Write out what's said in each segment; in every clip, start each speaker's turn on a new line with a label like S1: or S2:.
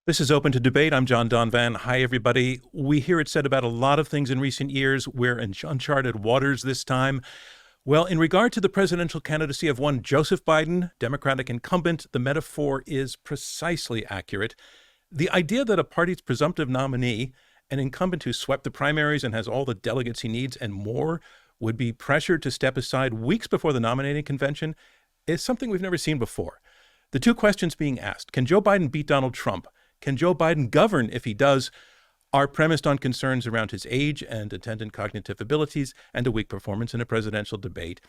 S1: This is Open to Debate. I'm John Donvan. Hi, everybody. We hear it said about a lot of things in recent years. We're in uncharted waters this time. Well, in regard to the presidential candidacy of one Joseph Biden, Democratic incumbent, the metaphor is precisely accurate. The idea that a party's presumptive nominee, an incumbent who swept the primaries and has all the delegates he needs and more, would be pressured to step aside weeks before the nominating convention is something we've never seen before. The two questions being asked: can Joe Biden beat Donald Trump? Can Joe Biden govern if he does? Are premised on concerns around his age and attendant cognitive abilities and a weak performance in a presidential debate.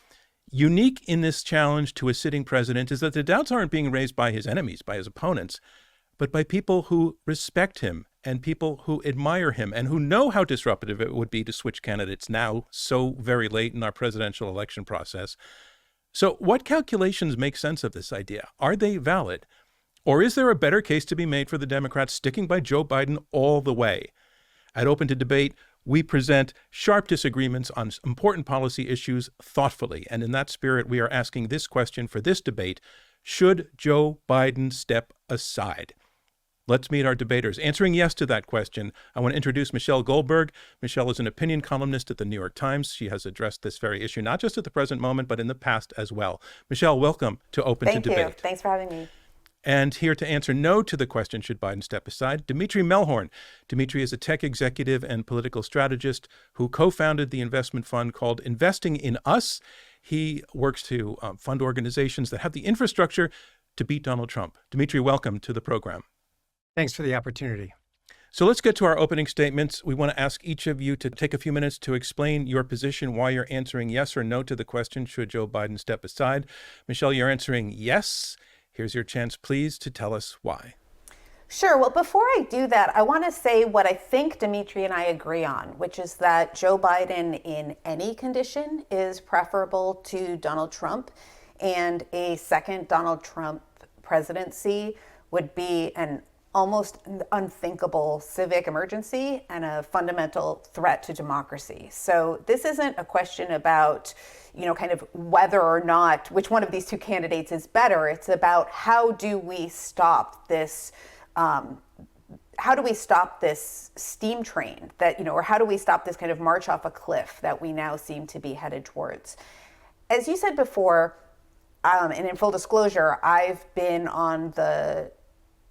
S1: Unique in this challenge to a sitting president is that the doubts aren't being raised by his enemies, by his opponents, but by people who respect him and people who admire him and who know how disruptive it would be to switch candidates now so very late in our presidential election process. So what calculations make sense of this idea? Are they valid? Or is there a better case to be made for the Democrats sticking by Joe Biden all the way? At Open to Debate, we present sharp disagreements on important policy issues thoughtfully. And in that spirit, we are asking this question for this debate: should Joe Biden step aside? Let's meet our debaters. Answering yes to that question, I want to introduce Michelle Goldberg. Michelle is an opinion columnist at the New York Times. She has addressed this very issue, not just at the present moment, but in the past as well. Michelle, welcome to Open to Debate.
S2: Thank you. Thanks for having me.
S1: And here to answer no to the question, should Biden step aside, Dimitri Melhorn. Dimitri is a tech executive and political strategist who co-founded the investment fund called Investing in Us. He works to fund organizations that have the infrastructure to beat Donald Trump. Dimitri, welcome to the program.
S3: Thanks for the opportunity.
S1: So let's get to our opening statements. We want to ask each of you to take a few minutes to explain your position, why you're answering yes or no to the question, should Joe Biden step aside. Michelle, you're answering yes. Here's your chance, please, to tell us why.
S2: Sure. Well, before I do that, I want to say what I think Dimitri and I agree on, which is that Joe Biden in any condition is preferable to Donald Trump, and a second Donald Trump presidency would be an almost unthinkable civic emergency and a fundamental threat to democracy. So this isn't a question about, kind of whether or not which one of these two candidates is better. It's about how do we stop this steam train that, or how do we stop this kind of march off a cliff that we now seem to be headed towards? As you said before, and in full disclosure, I've been on the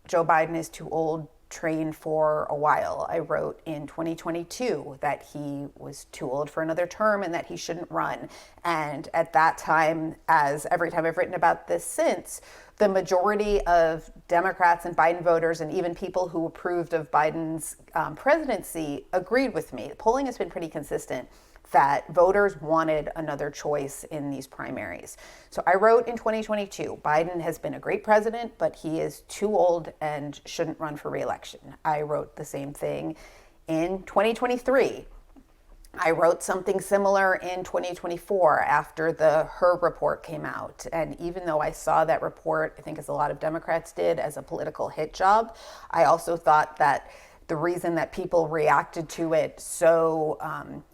S2: Joe Biden is too old train for a while. I wrote in 2022 that he was too old for another term and that he shouldn't run. And at that time, as every time I've written about this since, the majority of Democrats and Biden voters and even people who approved of Biden's presidency agreed with me. The polling has been pretty consistent that voters wanted another choice in these primaries. So I wrote in 2022, Biden has been a great president, but he is too old and shouldn't run for re-election. I wrote the same thing in 2023. I wrote something similar in 2024 after the Her report came out. And even though I saw that report, I think as a lot of Democrats did, as a political hit job, I also thought that the reason that people reacted to it so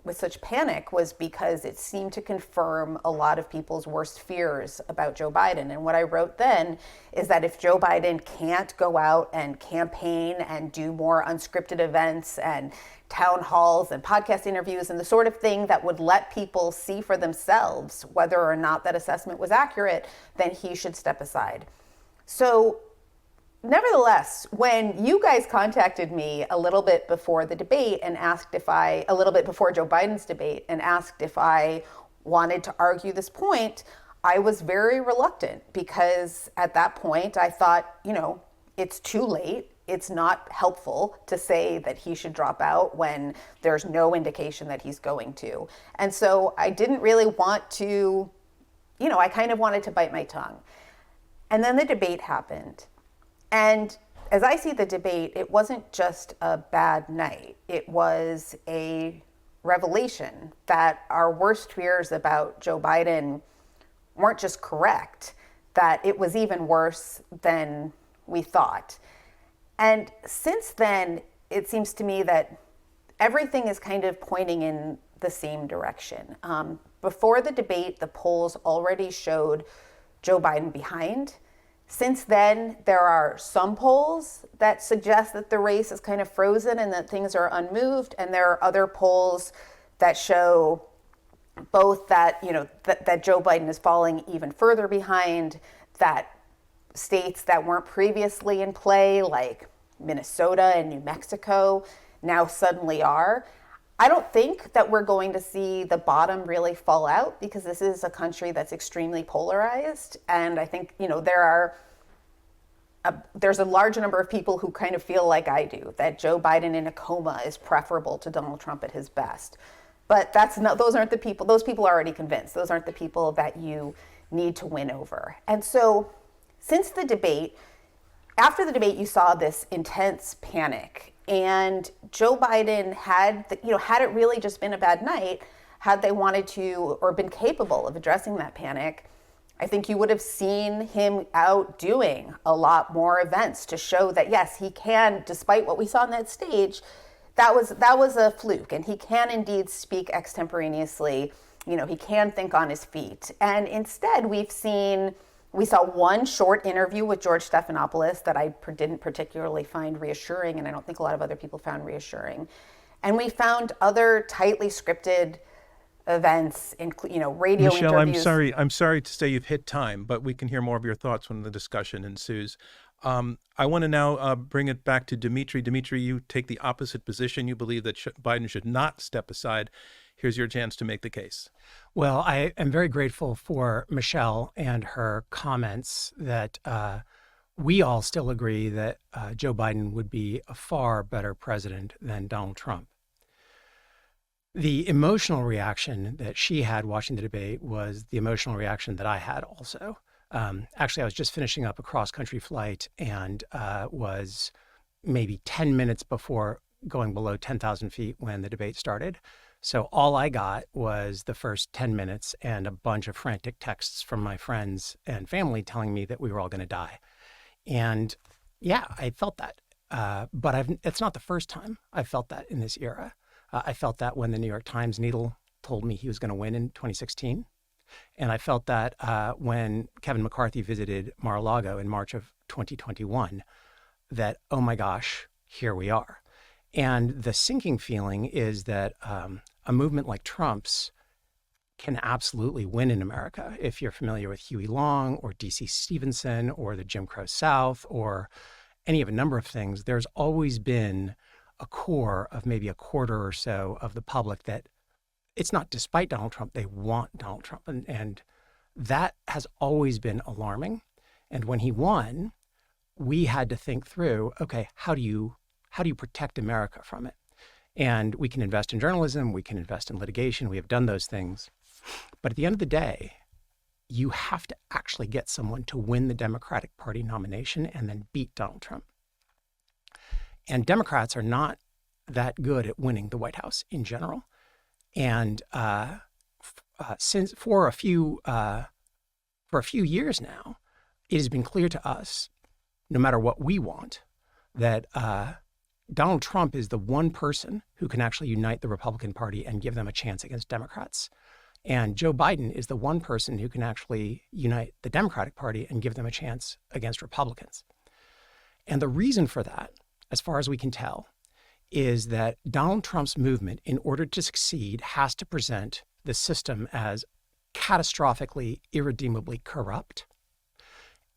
S2: with such panic was because it seemed to confirm a lot of people's worst fears about Joe Biden. And what I wrote then is that if Joe Biden can't go out and campaign and do more unscripted events and town halls and podcast interviews and the sort of thing that would let people see for themselves whether or not that assessment was accurate, then he should step aside. So nevertheless, when you guys contacted me a little bit before the debate and asked a little bit before Joe Biden's debate and asked if I wanted to argue this point, I was very reluctant because at that point I thought, it's too late. It's not helpful to say that he should drop out when there's no indication that he's going to. And so I didn't really want to, I kind of wanted to bite my tongue. And then the debate happened. And as I see the debate, it wasn't just a bad night. It was a revelation that our worst fears about Joe Biden weren't just correct, that it was even worse than we thought. And since then, it seems to me that everything is kind of pointing in the same direction. Before the debate, the polls already showed Joe Biden behind. Since then, there are some polls that suggest that the race is kind of frozen and that things are unmoved, and there are other polls that show both that, that Joe Biden is falling even further behind, that states that weren't previously in play, like Minnesota and New Mexico, now suddenly are. I don't think that we're going to see the bottom really fall out, because this is a country that's extremely polarized. And I think, there's a large number of people who kind of feel like I do, that Joe Biden in a coma is preferable to Donald Trump at his best. But those aren't the people, those people are already convinced. Those aren't the people that you need to win over. And so since the debate, after the debate, you saw this intense panic. And Joe Biden had it really just been a bad night, had they wanted to or been capable of addressing that panic, I think you would have seen him out doing a lot more events to show that, yes, he can, despite what we saw on that stage, that was a fluke, and he can indeed speak extemporaneously. He can think on his feet. And instead, we saw one short interview with George Stephanopoulos that I didn't particularly find reassuring, and I don't think a lot of other people found reassuring. And we found other tightly scripted events, radio
S1: Michelle,
S2: interviews.
S1: I'm sorry to say you've hit time, but we can hear more of your thoughts when the discussion ensues. I want to now bring it back to Dimitri. Dimitri, you take the opposite position. You believe that Biden should not step aside. Here's your chance to make the case.
S3: Well, I am very grateful for Michelle and her comments that we all still agree that Joe Biden would be a far better president than Donald Trump. The emotional reaction that she had watching the debate was the emotional reaction that I had also. Actually, I was just finishing up a cross-country flight and was maybe 10 minutes before going below 10,000 feet when the debate started. So all I got was the first 10 minutes and a bunch of frantic texts from my friends and family telling me that we were all going to die. And yeah, I felt that. But it's not the first time I've felt that in this era. I felt that when the New York Times needle told me he was going to win in 2016. And I felt that when Kevin McCarthy visited Mar-a-Lago in March of 2021, that, oh my gosh, here we are. And the sinking feeling is that a movement like Trump's can absolutely win in America. If you're familiar with Huey Long or D.C. Stevenson or the Jim Crow South or any of a number of things, there's always been a core of maybe a quarter or so of the public that it's not despite Donald Trump, they want Donald Trump. And that has always been alarming. And when he won, we had to think through, okay, how do you protect America from it? And we can invest in journalism, we can invest in litigation, we have done those things. But at the end of the day, you have to actually get someone to win the Democratic Party nomination and then beat Donald Trump. And Democrats are not that good at winning the White House in general. And since for a few years now, it has been clear to us, no matter what we want, that Donald Trump is the one person who can actually unite the Republican Party and give them a chance against Democrats. And Joe Biden is the one person who can actually unite the Democratic Party and give them a chance against Republicans. And the reason for that, as far as we can tell, is that Donald Trump's movement, in order to succeed, has to present the system as catastrophically, irredeemably corrupt.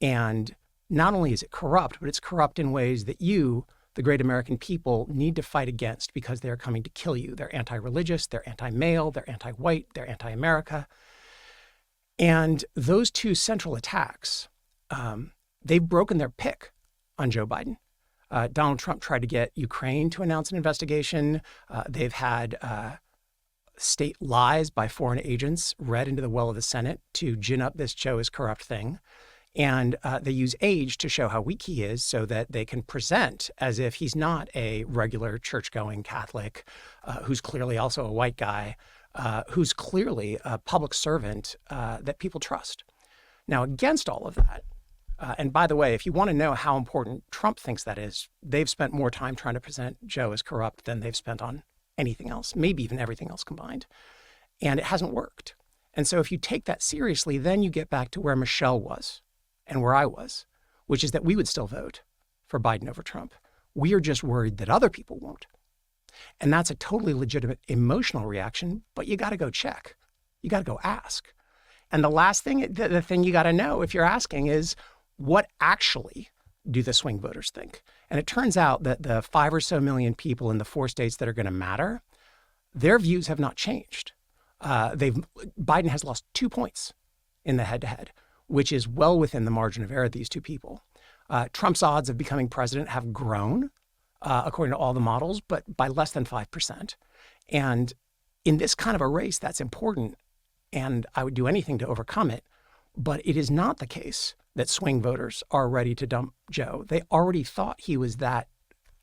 S3: And not only is it corrupt, but it's corrupt in ways that you, the great American people, need to fight against because they're coming to kill you. They're anti-religious, they're anti-male, they're anti-white, they're anti-America. And those two central attacks, they've broken their pick on Joe Biden. Donald Trump tried to get Ukraine to announce an investigation. They've had state lies by foreign agents read into the well of the Senate to gin up this Joe is corrupt thing. And they use age to show how weak he is so that they can present as if he's not a regular church-going Catholic who's clearly also a white guy, who's clearly a public servant that people trust. Now, against all of that, and by the way, if you want to know how important Trump thinks that is, they've spent more time trying to present Joe as corrupt than they've spent on anything else, maybe even everything else combined. And it hasn't worked. And so if you take that seriously, then you get back to where Michelle was and where I was, which is that we would still vote for Biden over Trump. We are just worried that other people won't. And that's a totally legitimate emotional reaction, but you got to go check. You got to go ask. And the last thing, the thing you got to know if you're asking is, what actually do the swing voters think? And it turns out that the 5 or so million people in the 4 states that are going to matter, their views have not changed. Biden has lost 2 points in the head-to-head, which is well within the margin of error of these two people. Trump's odds of becoming president have grown, according to all the models, but by less than 5%. And in this kind of a race, that's important, and I would do anything to overcome it. But it is not the case that swing voters are ready to dump Joe. They already thought he was that.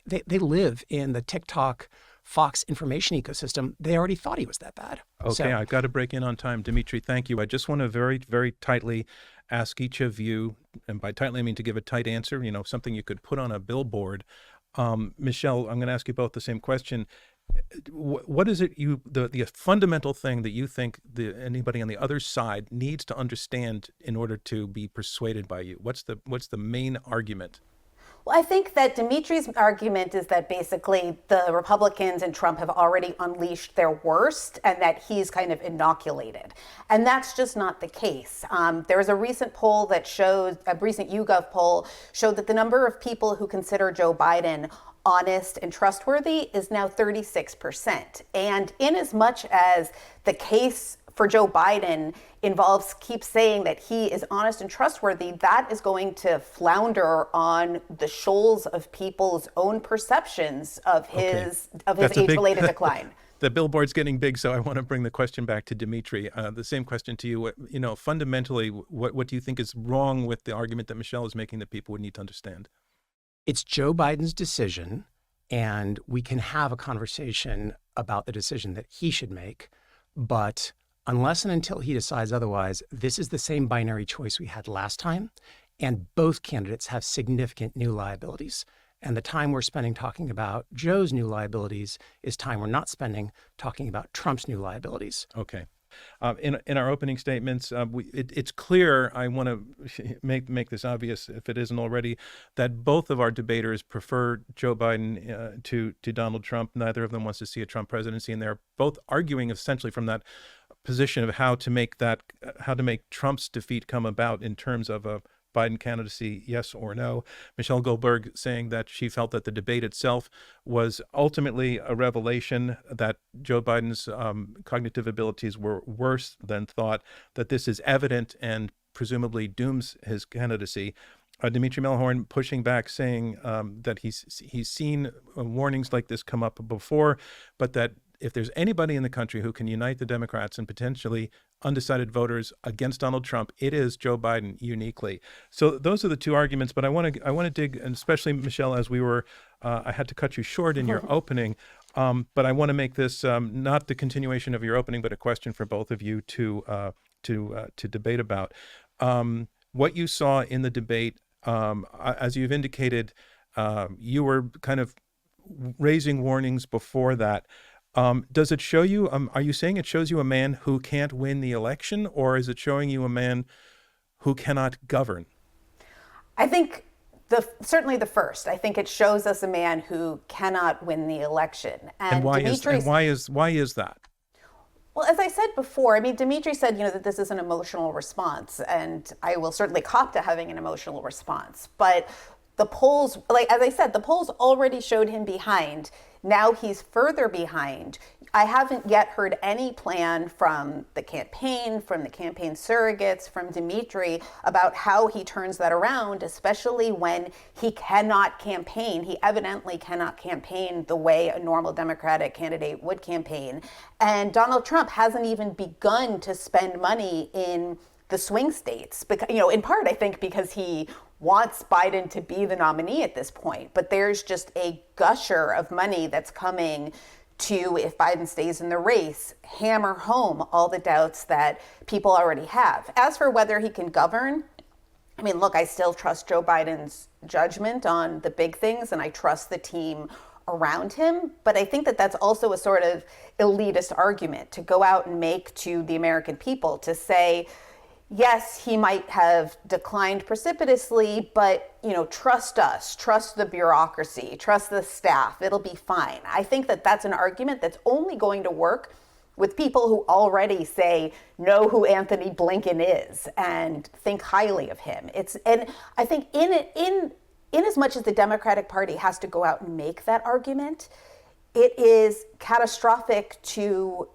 S3: They live in the TikTok, Fox information ecosystem. They already thought he was that bad.
S1: Okay, I've got to break in on time. Dimitri, thank you. I just want to very, very tightly ask each of you, and by tightly I mean to give a tight answer, something you could put on a billboard. Michelle, I'm going to ask you both the same question. What is it the fundamental thing that you think anybody on the other side needs to understand in order to be persuaded by you? What's the main argument?
S2: Well, I think that Dimitri's argument is that basically the Republicans and Trump have already unleashed their worst and that he's kind of inoculated. And that's just not the case. There was a recent poll that showed, a recent YouGov poll showed that the number of people who consider Joe Biden honest and trustworthy is now 36%. And in as much as the case for Joe Biden keeps saying that he is honest and trustworthy, that is going to flounder on the shoals of people's own perceptions of his age-related decline.
S1: The billboard's getting big, so I want to bring the question back to Dimitri. The same question to you. Fundamentally, what do you think is wrong with the argument that Michelle is making that people would need to understand?
S3: It's Joe Biden's decision, and we can have a conversation about the decision that he should make, but unless and until he decides otherwise, this is the same binary choice we had last time, and both candidates have significant new liabilities. And the time we're spending talking about Joe's new liabilities is time we're not spending talking about Trump's new liabilities.
S1: Okay. In our opening statements, it's clear, I want to make this obvious if it isn't already, that both of our debaters prefer Joe Biden to Donald Trump. Neither of them wants to see a Trump presidency, and they're both arguing essentially from that position of how to make Trump's defeat come about in terms of a Biden candidacy, yes or no. Michelle Goldberg saying that she felt that the debate itself was ultimately a revelation that Joe Biden's cognitive abilities were worse than thought, that this is evident and presumably dooms his candidacy. Dimitri Melhorn pushing back, saying that he's seen warnings like this come up before, but that if there's anybody in the country who can unite the Democrats and potentially undecided voters against Donald Trump, it is Joe Biden uniquely. So those are the two arguments. But I want to dig, and especially Michelle, as we were, I had to cut you short in your opening. But I want to make this not the continuation of your opening, but a question for both of you to debate about. What you saw in the debate, as you've indicated, you were kind of raising warnings before that. Does it show you, are you saying it shows you a man who can't win the election, or is it showing you a man who cannot govern?
S2: I think certainly the first. I think it shows us a man who cannot win the election.
S1: And why is that?
S2: Well, as I said before, I mean, Dimitri said, that this is an emotional response, and I will certainly cop to having an emotional response. But the polls, as I said, the polls already showed him behind. Now he's further behind. I haven't yet heard any plan from the campaign surrogates, from Dimitri about how he turns that around, especially when he cannot campaign. He evidently cannot campaign the way a normal Democratic candidate would campaign. And Donald Trump hasn't even begun to spend money in the swing states, because, in part, I think because he wants Biden to be the nominee at this point. But there's just a gusher of money that's coming to, if Biden stays in the race, hammer home all the doubts that people already have. As for whether he can govern, I mean, look, I still trust Joe Biden's judgment on the big things, and I trust the team around him. But I think that that's also a sort of elitist argument to go out and make to the American people, to say, yes, he might have declined precipitously, but, trust us, trust the bureaucracy, trust the staff, it'll be fine. I think that that's an argument that's only going to work with people who already know who Anthony Blinken is and think highly of him. And I think in as much as the Democratic Party has to go out and make that argument, it is catastrophic to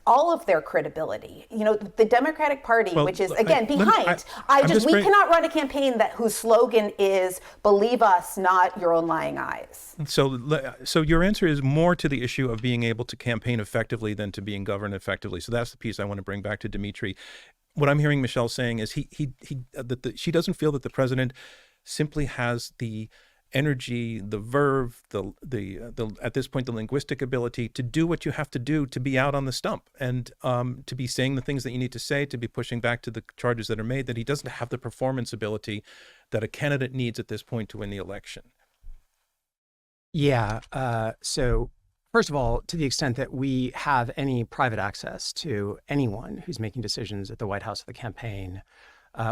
S2: all of their credibility. The Democratic Party, which is again behind. We cannot run a campaign whose slogan is "Believe us, not your own lying eyes."
S1: So your answer is more to the issue of being able to campaign effectively than to being governed effectively. So that's the piece I want to bring back to Dimitri. What I'm hearing Michelle saying is she doesn't feel that the president simply has the energy, the verve, the at this point the linguistic ability to do what you have to do to be out on the stump and to be saying the things that you need to say, to be pushing back to the charges that are made, that he doesn't have the performance ability that a candidate needs at this point to win the election.
S3: Yeah. So first of all, to the extent that we have any private access to anyone who's making decisions at the White House or the campaign,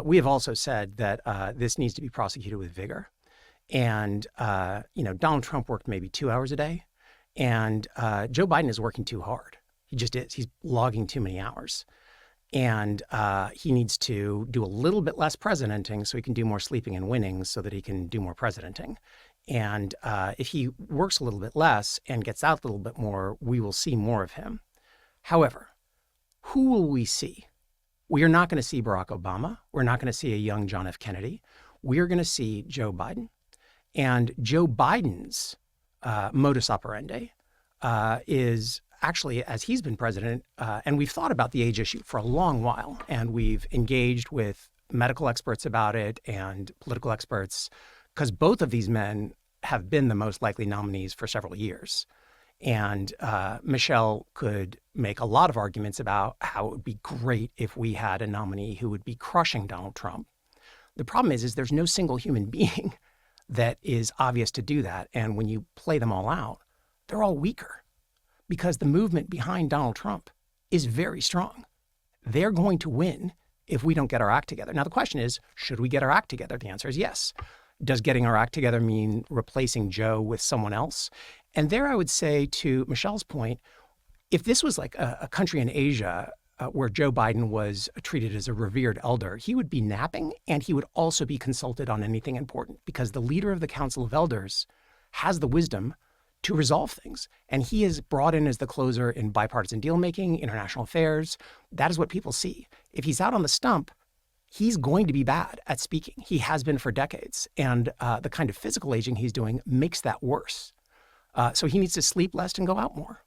S3: we have also said that this needs to be prosecuted with vigor. And, Donald Trump worked maybe 2 hours a day, and Joe Biden is working too hard. He just is. He's logging too many hours. And he needs to do a little bit less presidenting so he can do more sleeping and winning so that he can do more presidenting. And if he works a little bit less and gets out a little bit more, we will see more of him. However, who will we see? We are not going to see Barack Obama. We're not going to see a young John F. Kennedy. We are going to see Joe Biden. And Joe Biden's modus operandi is actually, as he's been president, and we've thought about the age issue for a long while, and we've engaged with medical experts about it and political experts, because both of these men have been the most likely nominees for several years. And Michelle could make a lot of arguments about how it would be great if we had a nominee who would be crushing Donald Trump. The problem is there's no single human being that is obvious to do that. And when you play them all out, they're all weaker because the movement behind Donald Trump is very strong. They're going to win if we don't get our act together. Now, the question is, should we get our act together? The answer is yes. Does getting our act together mean replacing Joe with someone else? And there I would say, to Michelle's point, if this was like a country in Asia where Joe Biden was treated as a revered elder, he would be napping and he would also be consulted on anything important because the leader of the Council of Elders has the wisdom to resolve things. And he is brought in as the closer in bipartisan deal-making, international affairs. That is what people see. If he's out on the stump, he's going to be bad at speaking. He has been for decades. And the kind of physical aging he's doing makes that worse. So he needs to sleep less and go out more.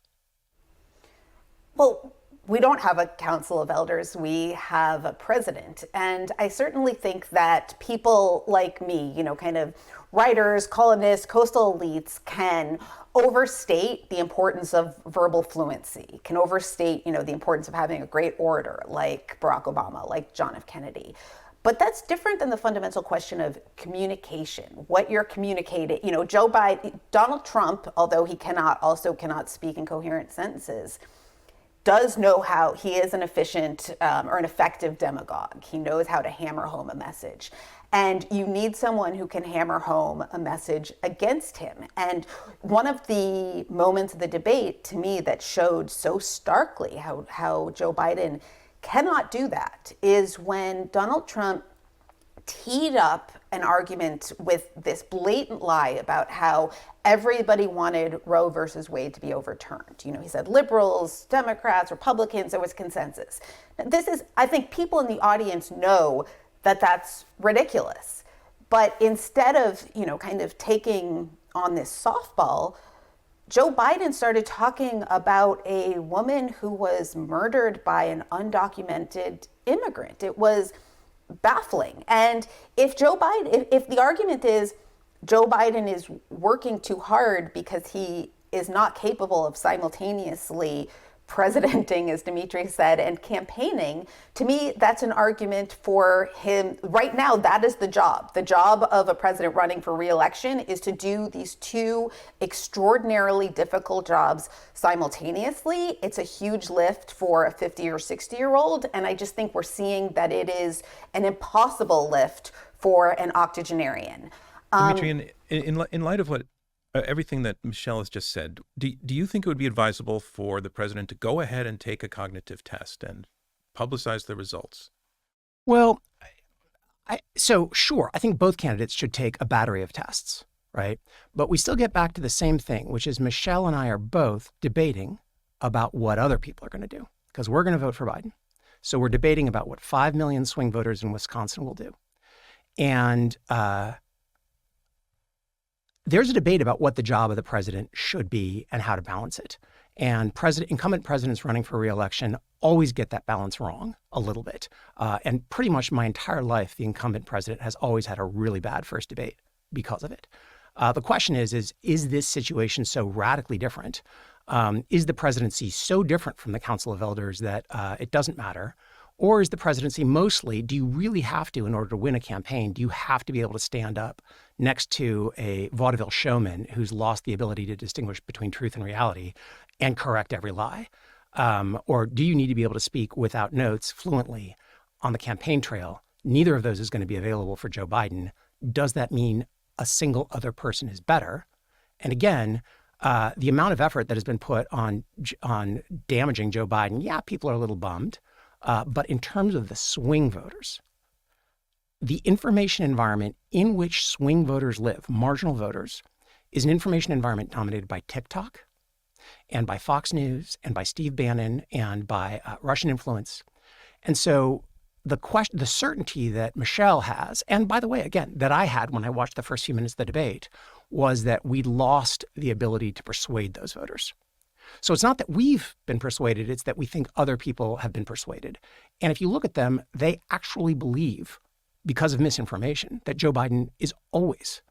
S2: Well, we don't have a Council of Elders, we have a president. And I certainly think that people like me, kind of writers, columnists, coastal elites can overstate the importance of verbal fluency, can overstate, the importance of having a great orator like Barack Obama, like John F. Kennedy. But that's different than the fundamental question of communication, what you're communicating. Joe Biden, Donald Trump, although he also cannot speak in coherent sentences, does know how he is an efficient or an effective demagogue. He knows how to hammer home a message. And you need someone who can hammer home a message against him. And one of the moments of the debate to me that showed so starkly how Joe Biden cannot do that is when Donald Trump teed up an argument with this blatant lie about how everybody wanted Roe versus Wade to be overturned. He said liberals, Democrats, Republicans, there was consensus. I think people in the audience know that that's ridiculous. But instead of, kind of taking on this softball, Joe Biden started talking about a woman who was murdered by an undocumented immigrant. It was baffling. And if the argument is Joe Biden is working too hard because he is not capable of simultaneously presidenting, as Dimitri said, and campaigning, to me, that's an argument for him. Right now, that is the job. The job of a president running for re-election is to do these two extraordinarily difficult jobs simultaneously. It's a huge lift for a 50 or 60-year-old, and I just think we're seeing that it is an impossible lift for an octogenarian.
S1: Dimitri, in light of what everything that Michelle has just said, do you think it would be advisable for the president to go ahead and take a cognitive test and publicize the results?
S3: Well, so sure, I think both candidates should take a battery of tests, right? But we still get back to the same thing, which is Michelle and I are both debating about what other people are going to do, because we're going to vote for Biden. So we're debating about what 5 million swing voters in Wisconsin will do. And there's a debate about what the job of the president should be and how to balance it. And incumbent presidents running for re-election always get that balance wrong a little bit. And pretty much my entire life, the incumbent president has always had a really bad first debate because of it. The question is this situation so radically different? Is the presidency so different from the Council of Elders that it doesn't matter? Or is the presidency mostly, do you really have to, in order to win a campaign, do you have to be able to stand up next to a vaudeville showman who's lost the ability to distinguish between truth and reality and correct every lie? Or do you need to be able to speak without notes fluently on the campaign trail? Neither of those is going to be available for Joe Biden. Does that mean a single other person is better? And again, the amount of effort that has been put on damaging Joe Biden, yeah, people are a little bummed. But in terms of the swing voters, the information environment in which swing voters live, marginal voters, is an information environment dominated by TikTok and by Fox News and by Steve Bannon and by Russian influence. And so the certainty that Michelle has, and by the way, again, that I had when I watched the first few minutes of the debate, was that we'd lost the ability to persuade those voters. So it's not that we've been persuaded, it's that we think other people have been persuaded. And if you look at them, they actually believe, because of misinformation, that Joe Biden is always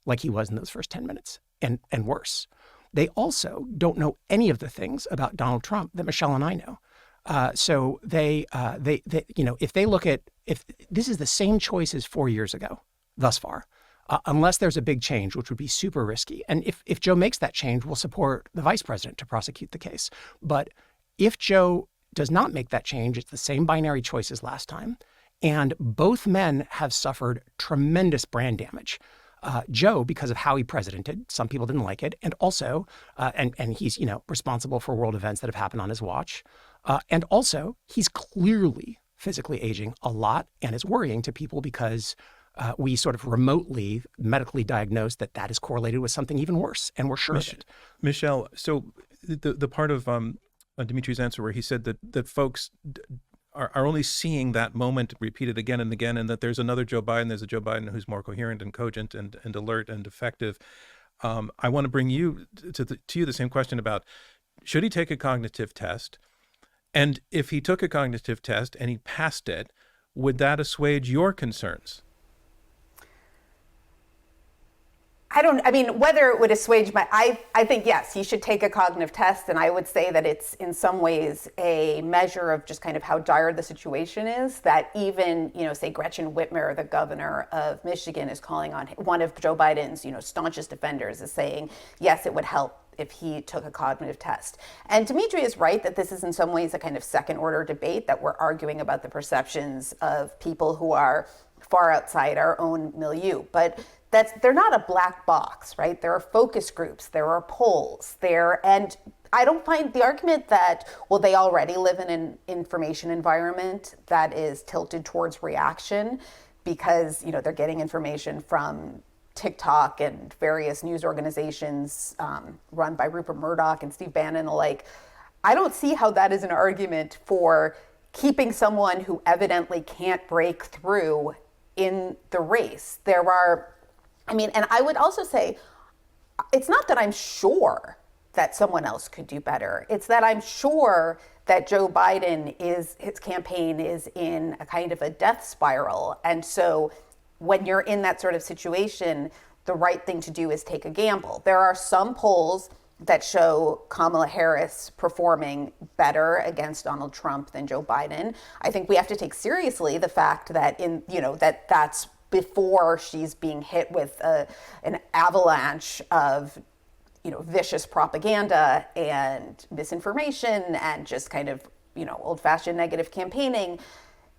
S3: like he was in those first 10 minutes and worse. They also don't know any of the things about Donald Trump that Michelle and I know. So they if they look at, if this is the same choice as 4 years ago thus far, unless there's a big change, which would be super risky. And if Joe makes that change, we'll support the vice president to prosecute the case. But if Joe does not make that change, it's the same binary choice as last time. And both men have suffered tremendous brand damage. Joe, because of how he presidented, some people didn't like it. And also, and he's, responsible for world events that have happened on his watch. And also, he's clearly physically aging a lot and is worrying to people because we sort of remotely medically diagnosed that is correlated with something even worse, and we're sure of it.
S1: Michelle, so the part of Dimitri's answer where he said that folks are only seeing that moment repeated again and again, and that there's another Joe Biden, there's a Joe Biden who's more coherent and cogent and alert and effective. I want to bring you to you the same question about, should he take a cognitive test? And if he took a cognitive test and he passed it, would that assuage your concerns?
S2: Whether it would assuage I think, yes, he should take a cognitive test. And I would say that it's in some ways a measure of just kind of how dire the situation is, that even, say Gretchen Whitmer, the governor of Michigan, is calling on one of Joe Biden's, staunchest defenders, is saying, yes, it would help if he took a cognitive test. And Dimitri is right that this is in some ways a kind of second order debate, that we're arguing about the perceptions of people who are far outside our own milieu. But they're not a black box, right? There are focus groups, there are polls there. And I don't find the argument that, well, they already live in an information environment that is tilted towards reaction because, they're getting information from TikTok and various news organizations run by Rupert Murdoch and Steve Bannon alike. I don't see how that is an argument for keeping someone who evidently can't break through in the race. And I would also say, it's not that I'm sure that someone else could do better. It's that I'm sure that Joe Biden his campaign is in a kind of a death spiral. And so when you're in that sort of situation, the right thing to do is take a gamble. There are some polls that show Kamala Harris performing better against Donald Trump than Joe Biden. I think we have to take seriously the fact that that's before she's being hit with an avalanche of vicious propaganda and misinformation and just kind of old-fashioned negative campaigning.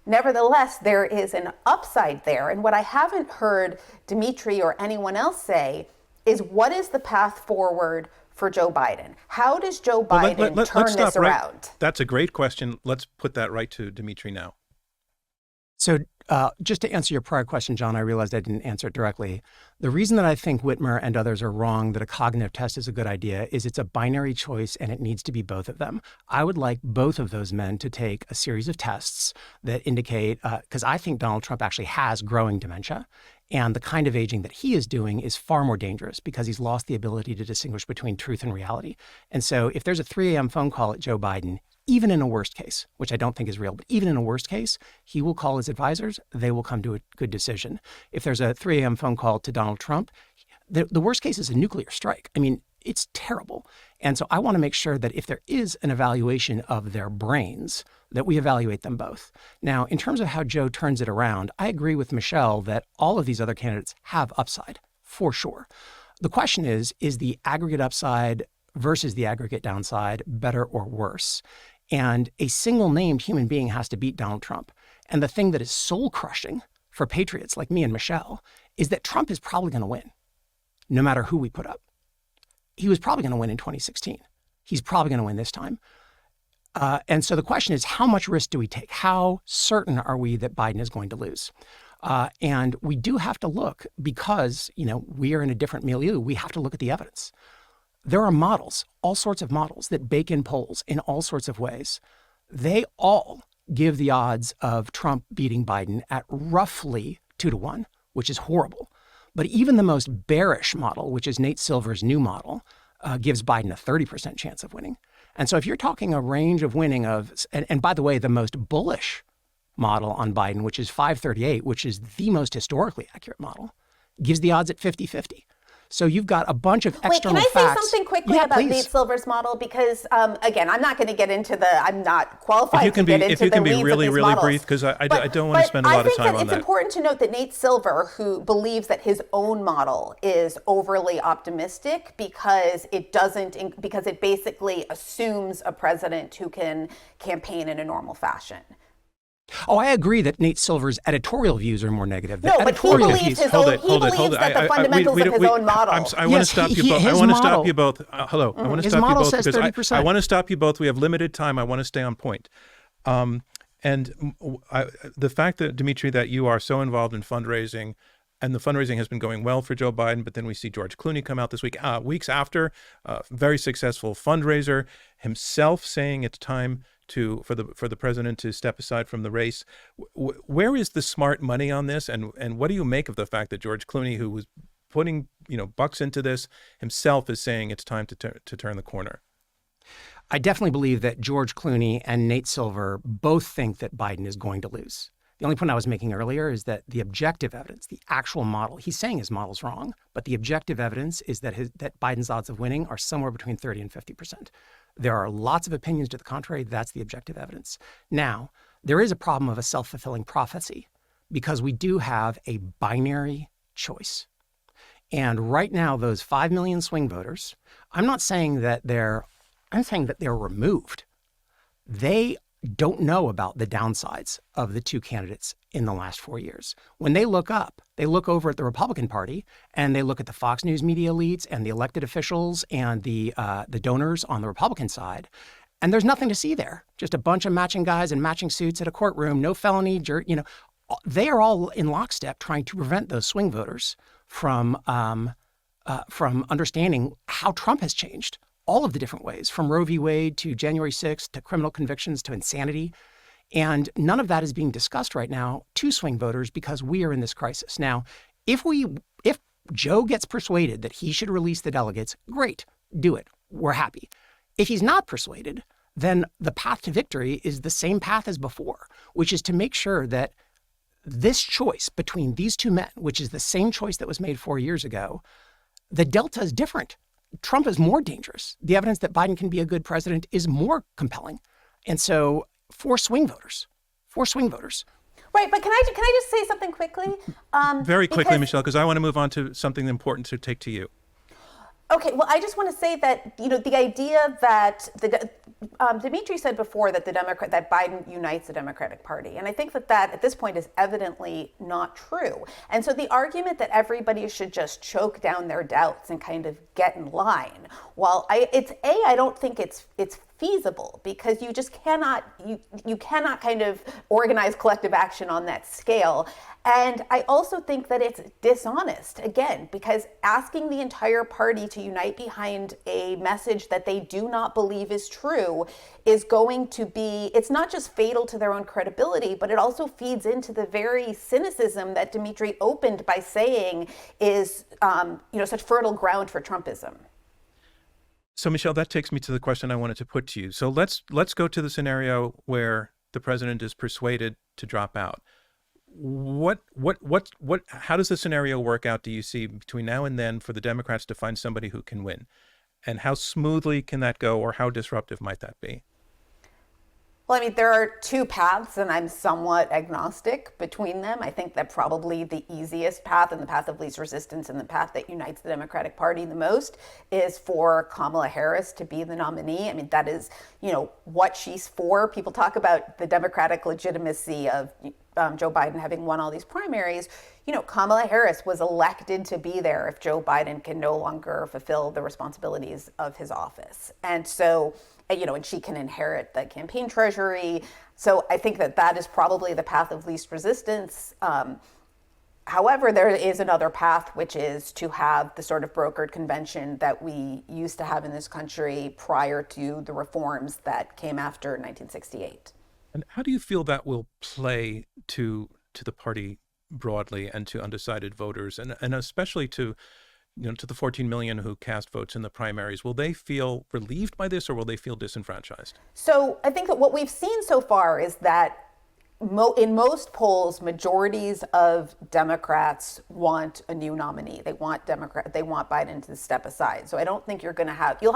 S2: Nevertheless, there is an upside there. And what I haven't heard Dimitri or anyone else say is, what is the path forward for Joe Biden? How does Joe Biden turn this around?
S1: That's a great question. Let's put that right to Dimitri now.
S3: So just to answer your prior question, John, I realized I didn't answer it directly. The reason that I think Whitmer and others are wrong that a cognitive test is a good idea is it's a binary choice and it needs to be both of them. I would like both of those men to take a series of tests that indicate, because I think Donald Trump actually has growing dementia. And the kind of aging that he is doing is far more dangerous because he's lost the ability to distinguish between truth and reality. And so if there's a 3 a.m. phone call at Joe Biden, even in a worst case, which I don't think is real, but even in a worst case, he will call his advisors. They will come to a good decision. If there's a 3 a.m. phone call to Donald Trump, the worst case is a nuclear strike. I mean, it's terrible. And so I want to make sure that if there is an evaluation of their brains, that we evaluate them both. Now, in terms of how Joe turns it around, I agree with Michelle that all of these other candidates have upside, for sure. The question is the aggregate upside versus the aggregate downside better or worse? And a single named human being has to beat Donald Trump. And the thing that is soul crushing for patriots like me and Michelle is that Trump is probably going to win, no matter who we put up. He was probably going to win in 2016. He's probably going to win this time. And so the question is, how much risk do we take? How certain are we that Biden is going to lose? And we do have to look, because we are in a different milieu. We have to look at the evidence. There are models, all sorts of models that bake in polls in all sorts of ways. They all give the odds of Trump beating Biden at roughly 2-1, which is horrible. But even the most bearish model, which is Nate Silver's new model, gives Biden a 30% chance of winning. And so if you're talking a range of winning of, and by the way, the most bullish model on Biden, which is 538, which is the most historically accurate model, gives the odds at 50-50. So you've got a bunch of external facts.
S2: Wait, can I say something quickly about
S3: please.
S2: Nate Silver's model? Because again, I'm not going to get into I'm not qualified to get into the weeds of these models.
S1: If you can be really, really brief, because I don't want to spend a lot of time on that.
S2: I think that it's important to note that Nate Silver, who believes that his own model is overly optimistic because it basically assumes a president who can campaign in a normal fashion.
S3: Oh, I agree that Nate Silver's editorial views are more negative.
S2: No, but he believes that the fundamentals of his own model.
S1: I want to stop you both. I want to stop you both. Hello. I want to stop you both because
S3: 30%.
S1: I want to stop you both. We have limited time. I want to stay on point. And the fact that, Dimitri, that you are so involved in fundraising, and the fundraising has been going well for Joe Biden, but then we see George Clooney come out this week, weeks after, very successful fundraiser, himself saying it's time for the president to step aside from the race. Where is the smart money on this, and what do you make of the fact that George Clooney, who was putting bucks into this, himself is saying it's time to turn the corner?
S3: I definitely believe that George Clooney and Nate Silver both think that Biden is going to lose. The only point I was making earlier is that the objective evidence, the actual model, he's saying his model's wrong, but the objective evidence is that Biden's odds of winning are somewhere between 30 and 50%. There are lots of opinions to the contrary. That's the objective evidence. Now, there is a problem of a self-fulfilling prophecy because we do have a binary choice. And right now, those 5 million swing voters, I'm saying that they're removed. They don't know about the downsides of the two candidates in the last 4 years. When they look up, they look over at the Republican Party and they look at the Fox News media elites and the elected officials and the donors on the Republican side, and there's nothing to see there. Just a bunch of matching guys in matching suits at a courtroom, no felony, they are all in lockstep trying to prevent those swing voters from understanding how Trump has changed. All of the different ways, from Roe v. Wade to January 6th to criminal convictions to insanity. And none of that is being discussed right now to swing voters because we are in this crisis. Now, if Joe gets persuaded that he should release the delegates, great, do it. We're happy. If he's not persuaded, then the path to victory is the same path as before, which is to make sure that this choice between these two men, which is the same choice that was made 4 years ago, the delta is different. Trump is more dangerous. The evidence that Biden can be a good president is more compelling. And so for swing voters.
S2: Right, but can I just say something quickly?
S1: Very quickly, Michelle, because I want to move on to something important to take to you.
S2: Okay, well, I just want to say that, the idea that Dimitri said before that that Biden unites the Democratic Party, and I think that at this point is evidently not true. And so the argument that everybody should just choke down their doubts and kind of get in line, I don't think it's feasible, because you just cannot kind of organize collective action on that scale. And I also think that it's dishonest, again, because asking the entire party to unite behind a message that they do not believe is true is going to be, it's not just fatal to their own credibility, but it also feeds into the very cynicism that Dimitri opened by saying is, such fertile ground for Trumpism.
S1: So, Michelle, that takes me to the question I wanted to put to you. So let's go to the scenario where the president is persuaded to drop out. How does the scenario work out, do you see, between now and then for the Democrats to find somebody who can win? And how smoothly can that go, or how disruptive might that be?
S2: Well, there are two paths, and I'm somewhat agnostic between them. I think that probably the easiest path and the path of least resistance and the path that unites the Democratic Party the most is for Kamala Harris to be the nominee. That is, what she's for. People talk about the Democratic legitimacy of Joe Biden having won all these primaries. Kamala Harris was elected to be there if Joe Biden can no longer fulfill the responsibilities of his office. And so, and she can inherit the campaign treasury. So I think that is probably the path of least resistance. However, there is another path, which is to have the sort of brokered convention that we used to have in this country prior to the reforms that came after 1968.
S1: And how do you feel that will play to the party broadly and to undecided voters, and especially to the 14 million who cast votes in the primaries? Will they feel relieved by this, or will they feel disenfranchised?
S2: So I think that what we've seen so far is that in most polls, majorities of Democrats want a new nominee. They want Biden to step aside. So I don't think you'll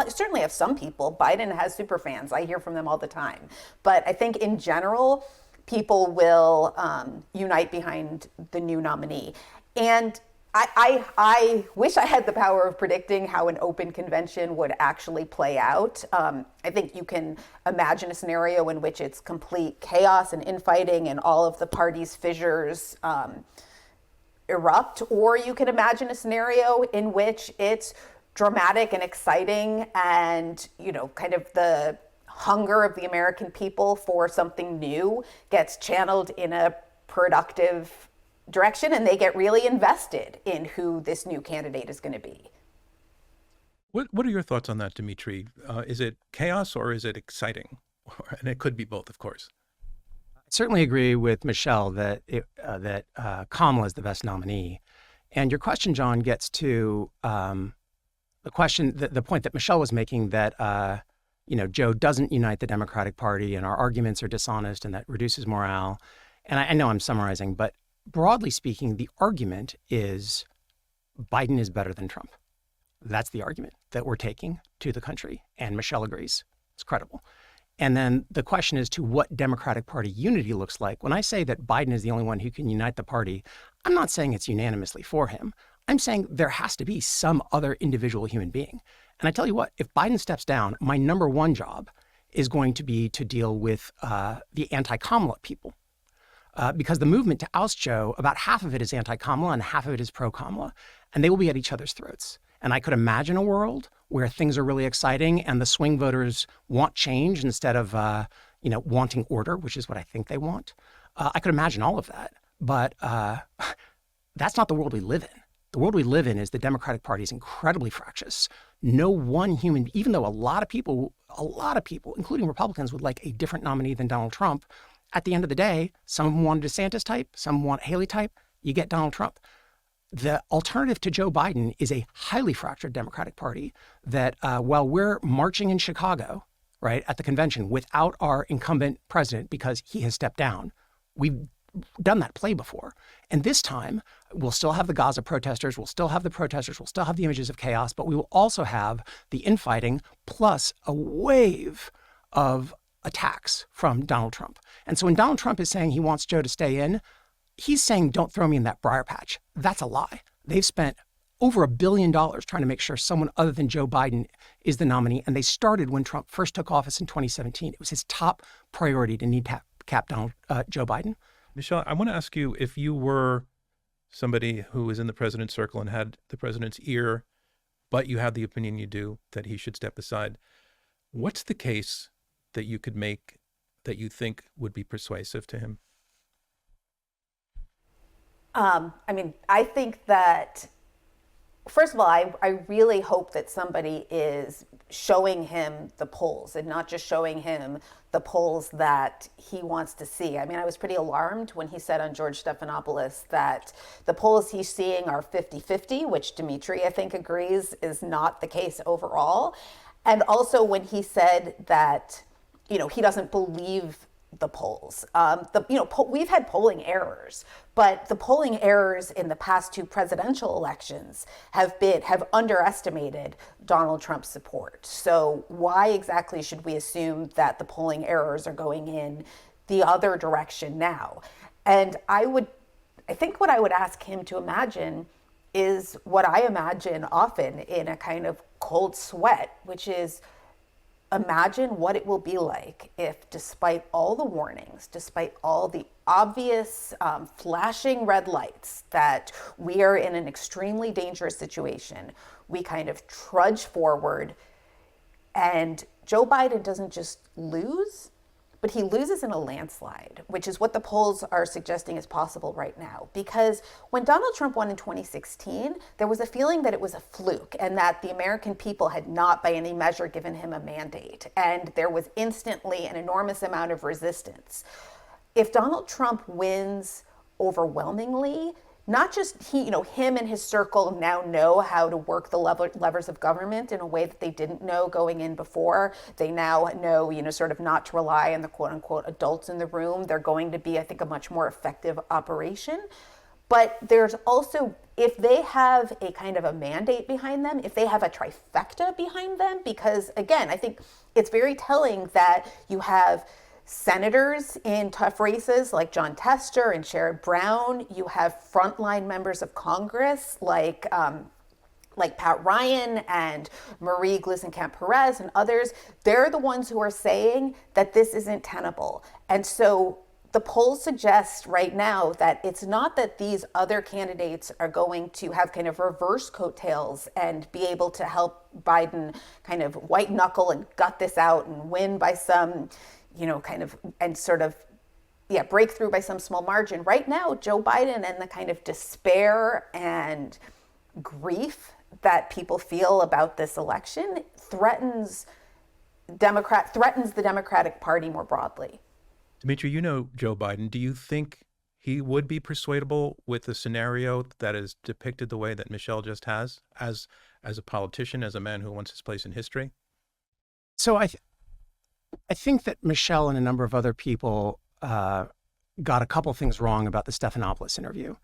S2: certainly have some people. Biden has super fans. I hear from them all the time. But I think in general, people will unite behind the new nominee. And I wish I had the power of predicting how an open convention would actually play out. I think you can imagine a scenario in which it's complete chaos and infighting and all of the parties' fissures erupt, or you can imagine a scenario in which it's dramatic and exciting and, kind of the hunger of the American people for something new gets channeled in a productive direction, and they get really invested in who this new candidate is going to be.
S1: What are your thoughts on that, Dimitri? Is it chaos or is it exciting? And it could be both, of course.
S3: I certainly agree with Michelle that Kamala is the best nominee. And your question, John, gets to the point that Michelle was making, that Joe doesn't unite the Democratic Party and our arguments are dishonest and that reduces morale. And I know I'm summarizing, but broadly speaking, the argument is Biden is better than Trump. That's the argument that we're taking to the country. And Michelle agrees. It's credible. And then the question is to what Democratic Party unity looks like. When I say that Biden is the only one who can unite the party, I'm not saying it's unanimously for him. I'm saying there has to be some other individual human being. And I tell you what, if Biden steps down, my number one job is going to be to deal with the anti-Kamala people. Because the movement to oust Joe, about half of it is anti-Kamala and half of it is pro-Kamala, and they will be at each other's throats. And I could imagine a world where things are really exciting and the swing voters want change instead of, wanting order, which is what I think they want. I could imagine all of that, but that's not the world we live in. The world we live in is the Democratic Party is incredibly fractious. No one human, even though a lot of people, including Republicans, would like a different nominee than Donald Trump, at the end of the day, some of them want a DeSantis type, some want Haley type, you get Donald Trump. The alternative to Joe Biden is a highly fractured Democratic Party that while we're marching in Chicago, right, at the convention without our incumbent president because he has stepped down, we've done that play before. And this time, we'll still have the Gaza protesters, we'll still have the protesters, we'll still have the images of chaos, but we will also have the infighting plus a wave of attacks from Donald Trump. And so when Donald Trump is saying he wants Joe to stay in, he's saying, don't throw me in that briar patch. That's a lie. They've spent over $1 billion trying to make sure someone other than Joe Biden is the nominee. And they started when Trump first took office in 2017. It was his top priority to need to cap Joe Biden.
S1: Michelle, I want to ask you, if you were somebody who was in the president's circle and had the president's ear, but you had the opinion you do that he should step aside, what's the case that you could make that you think would be persuasive to him?
S2: I think that, first of all, I really hope that somebody is showing him the polls and not just showing him the polls that he wants to see. I mean, I was pretty alarmed when he said on George Stephanopoulos that the polls he's seeing are 50-50, which Dimitri, I think, agrees is not the case overall. And also when he said that, he doesn't believe the polls. We've had polling errors, but the polling errors in the past two presidential elections have underestimated Donald Trump's support. So why exactly should we assume that the polling errors are going in the other direction now? And I think what I would ask him to imagine is what I imagine often in a kind of cold sweat, which is, imagine what it will be like if, despite all the warnings, despite all the obvious flashing red lights that we are in an extremely dangerous situation, we kind of trudge forward and Joe Biden doesn't just lose, but he loses in a landslide, which is what the polls are suggesting is possible right now. Because when Donald Trump won in 2016, there was a feeling that it was a fluke and that the American people had not by any measure given him a mandate. And there was instantly an enormous amount of resistance. If Donald Trump wins overwhelmingly, not just him and his circle now know how to work the levers of government in a way that they didn't know going in before. They now know, sort of not to rely on the quote unquote adults in the room. They're going to be, I think, a much more effective operation. But there's also, if they have a kind of a mandate behind them, if they have a trifecta behind them, because again, I think it's very telling that you have senators in tough races like John Tester and Sherrod Brown. You have frontline members of Congress like Pat Ryan and Marie Gluesenkamp-Perez and others. They're the ones who are saying that this isn't tenable. And so the polls suggest right now that it's not that these other candidates are going to have kind of reverse coattails and be able to help Biden kind of white knuckle and gut this out and win by some break through by some small margin. Right now, Joe Biden and the kind of despair and grief that people feel about this election threatens the Democratic Party more broadly.
S1: Dimitri, you know Joe Biden. Do you think he would be persuadable with a scenario that is depicted the way that Michelle just has, as a politician, as a man who wants his place in history?
S3: So I think that Michelle and a number of other people got a couple things wrong about the Stephanopoulos interview.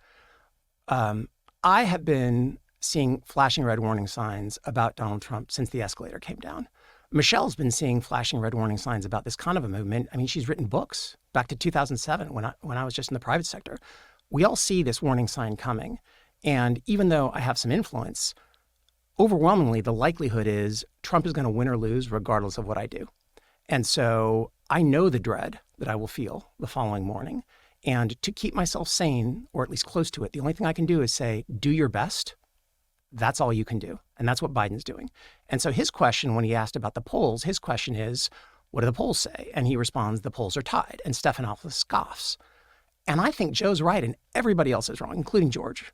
S3: I have been seeing flashing red warning signs about Donald Trump since the escalator came down. Michelle's been seeing flashing red warning signs about this kind of a movement. I mean, she's written books back to 2007 when I was just in the private sector. We all see this warning sign coming. And even though I have some influence, overwhelmingly, the likelihood is Trump is going to win or lose regardless of what I do. And so I know the dread that I will feel the following morning. And to keep myself sane, or at least close to it, the only thing I can do is say, do your best. That's all you can do. And that's what Biden's doing. And so his question, when he asked about the polls, his question is, what do the polls say? And he responds, the polls are tied. And Stephanopoulos scoffs. And I think Joe's right and everybody else is wrong, including George,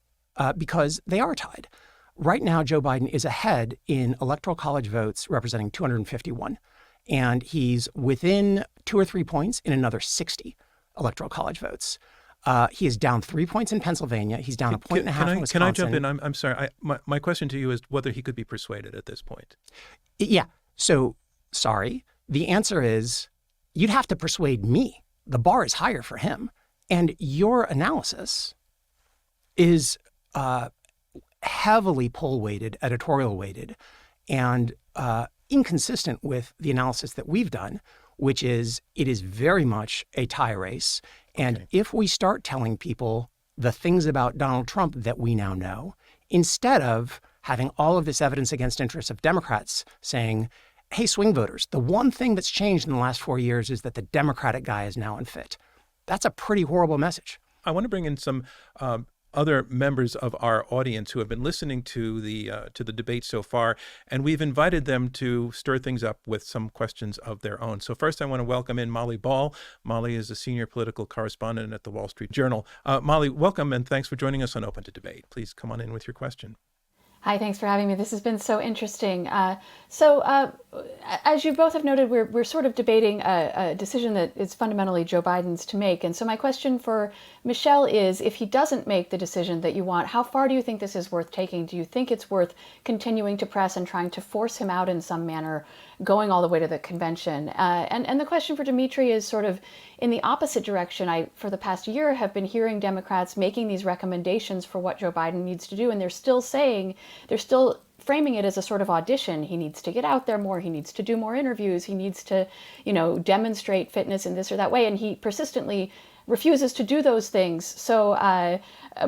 S3: because they are tied. Right now, Joe Biden is ahead in electoral college votes representing 251. And he's within 2 or 3 points in another 60 electoral college votes. He is down 3 points in Pennsylvania. He's down a point and a half in Wisconsin.
S1: Can I jump in? I'm sorry. My question to you is whether he could be persuaded at this point.
S3: Yeah. So, sorry. The answer is you'd have to persuade me. The bar is higher for him. And your analysis is heavily poll-weighted, editorial-weighted, and inconsistent with the analysis that we've done, which is it is very much a tie race. And if we start telling people the things about Donald Trump that we now know, instead of having all of this evidence against interests of Democrats saying, hey, swing voters, the one thing that's changed in the last 4 years is that the Democratic guy is now unfit. That's a pretty horrible message.
S1: I want to bring in some other members of our audience who have been listening to the debate so far, and we've invited them to stir things up with some questions of their own. So first, I want to welcome in Molly Ball. Molly is a senior political correspondent at the Wall Street Journal. Molly, welcome, and thanks for joining us on Open to Debate. Please come on in with your question.
S4: Hi, thanks for having me. This has been so interesting. As you both have noted, we're sort of debating a decision that is fundamentally Joe Biden's to make. And so my question for Michelle is, if he doesn't make the decision that you want, how far do you think this is worth taking? Do you think it's worth continuing to press and trying to force him out in some manner, going all the way to the convention? And the question for Dimitri is sort of in the opposite direction. I, for the past year, have been hearing Democrats making these recommendations for what Joe Biden needs to do, and they're still framing it as a sort of audition. He needs to get out there more. He needs to do more interviews. He needs to, demonstrate fitness in this or that way. And he persistently refuses to do those things. So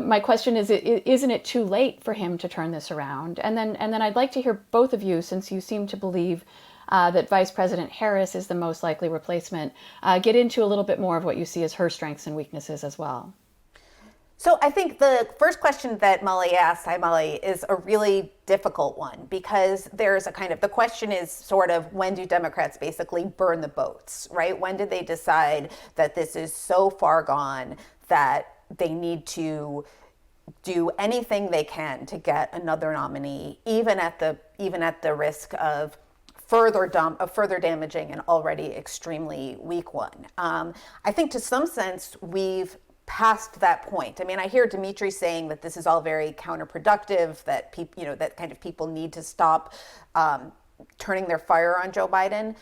S4: my question is, isn't it too late for him to turn this around? And then I'd like to hear both of you, since you seem to believe that Vice President Harris is the most likely replacement, get into a little bit more of what you see as her strengths and weaknesses as well.
S2: So I think the first question that Molly asked, hi Molly, is a really difficult one, because there's the question is sort of, when do Democrats basically burn the boats, right? When did they decide that this is so far gone that they need to do anything they can to get another nominee, even at the risk of further damaging an already extremely weak one? I think to some sense we've past that point. I mean, I hear Dimitri saying that this is all very counterproductive, that people need to stop turning their fire on Joe Biden.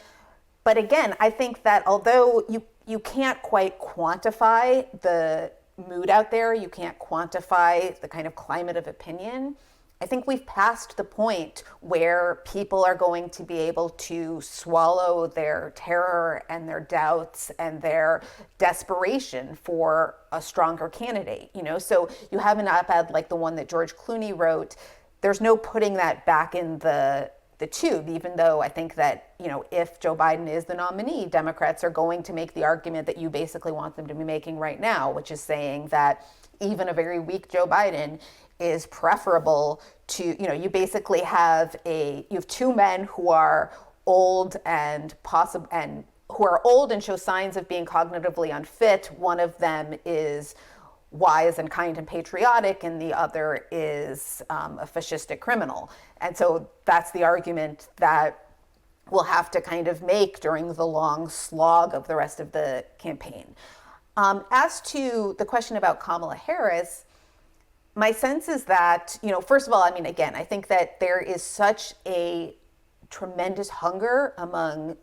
S2: But again, I think that although you can't quite quantify the mood out there, you can't quantify the kind of climate of opinion, I think we've passed the point where people are going to be able to swallow their terror and their doubts and their desperation for a stronger candidate. So you have an op-ed like the one that George Clooney wrote. There's no putting that back in the tube, even though I think that, if Joe Biden is the nominee, Democrats are going to make the argument that you basically want them to be making right now, which is saying that even a very weak Joe Biden is preferable to, you basically have two men who are old and show signs of being cognitively unfit. One of them is wise and kind and patriotic, and the other is a fascistic criminal. And so that's the argument that we'll have to kind of make during the long slog of the rest of the campaign. As to the question about Kamala Harris, my sense is that, first of all, I think that there is such a tremendous hunger among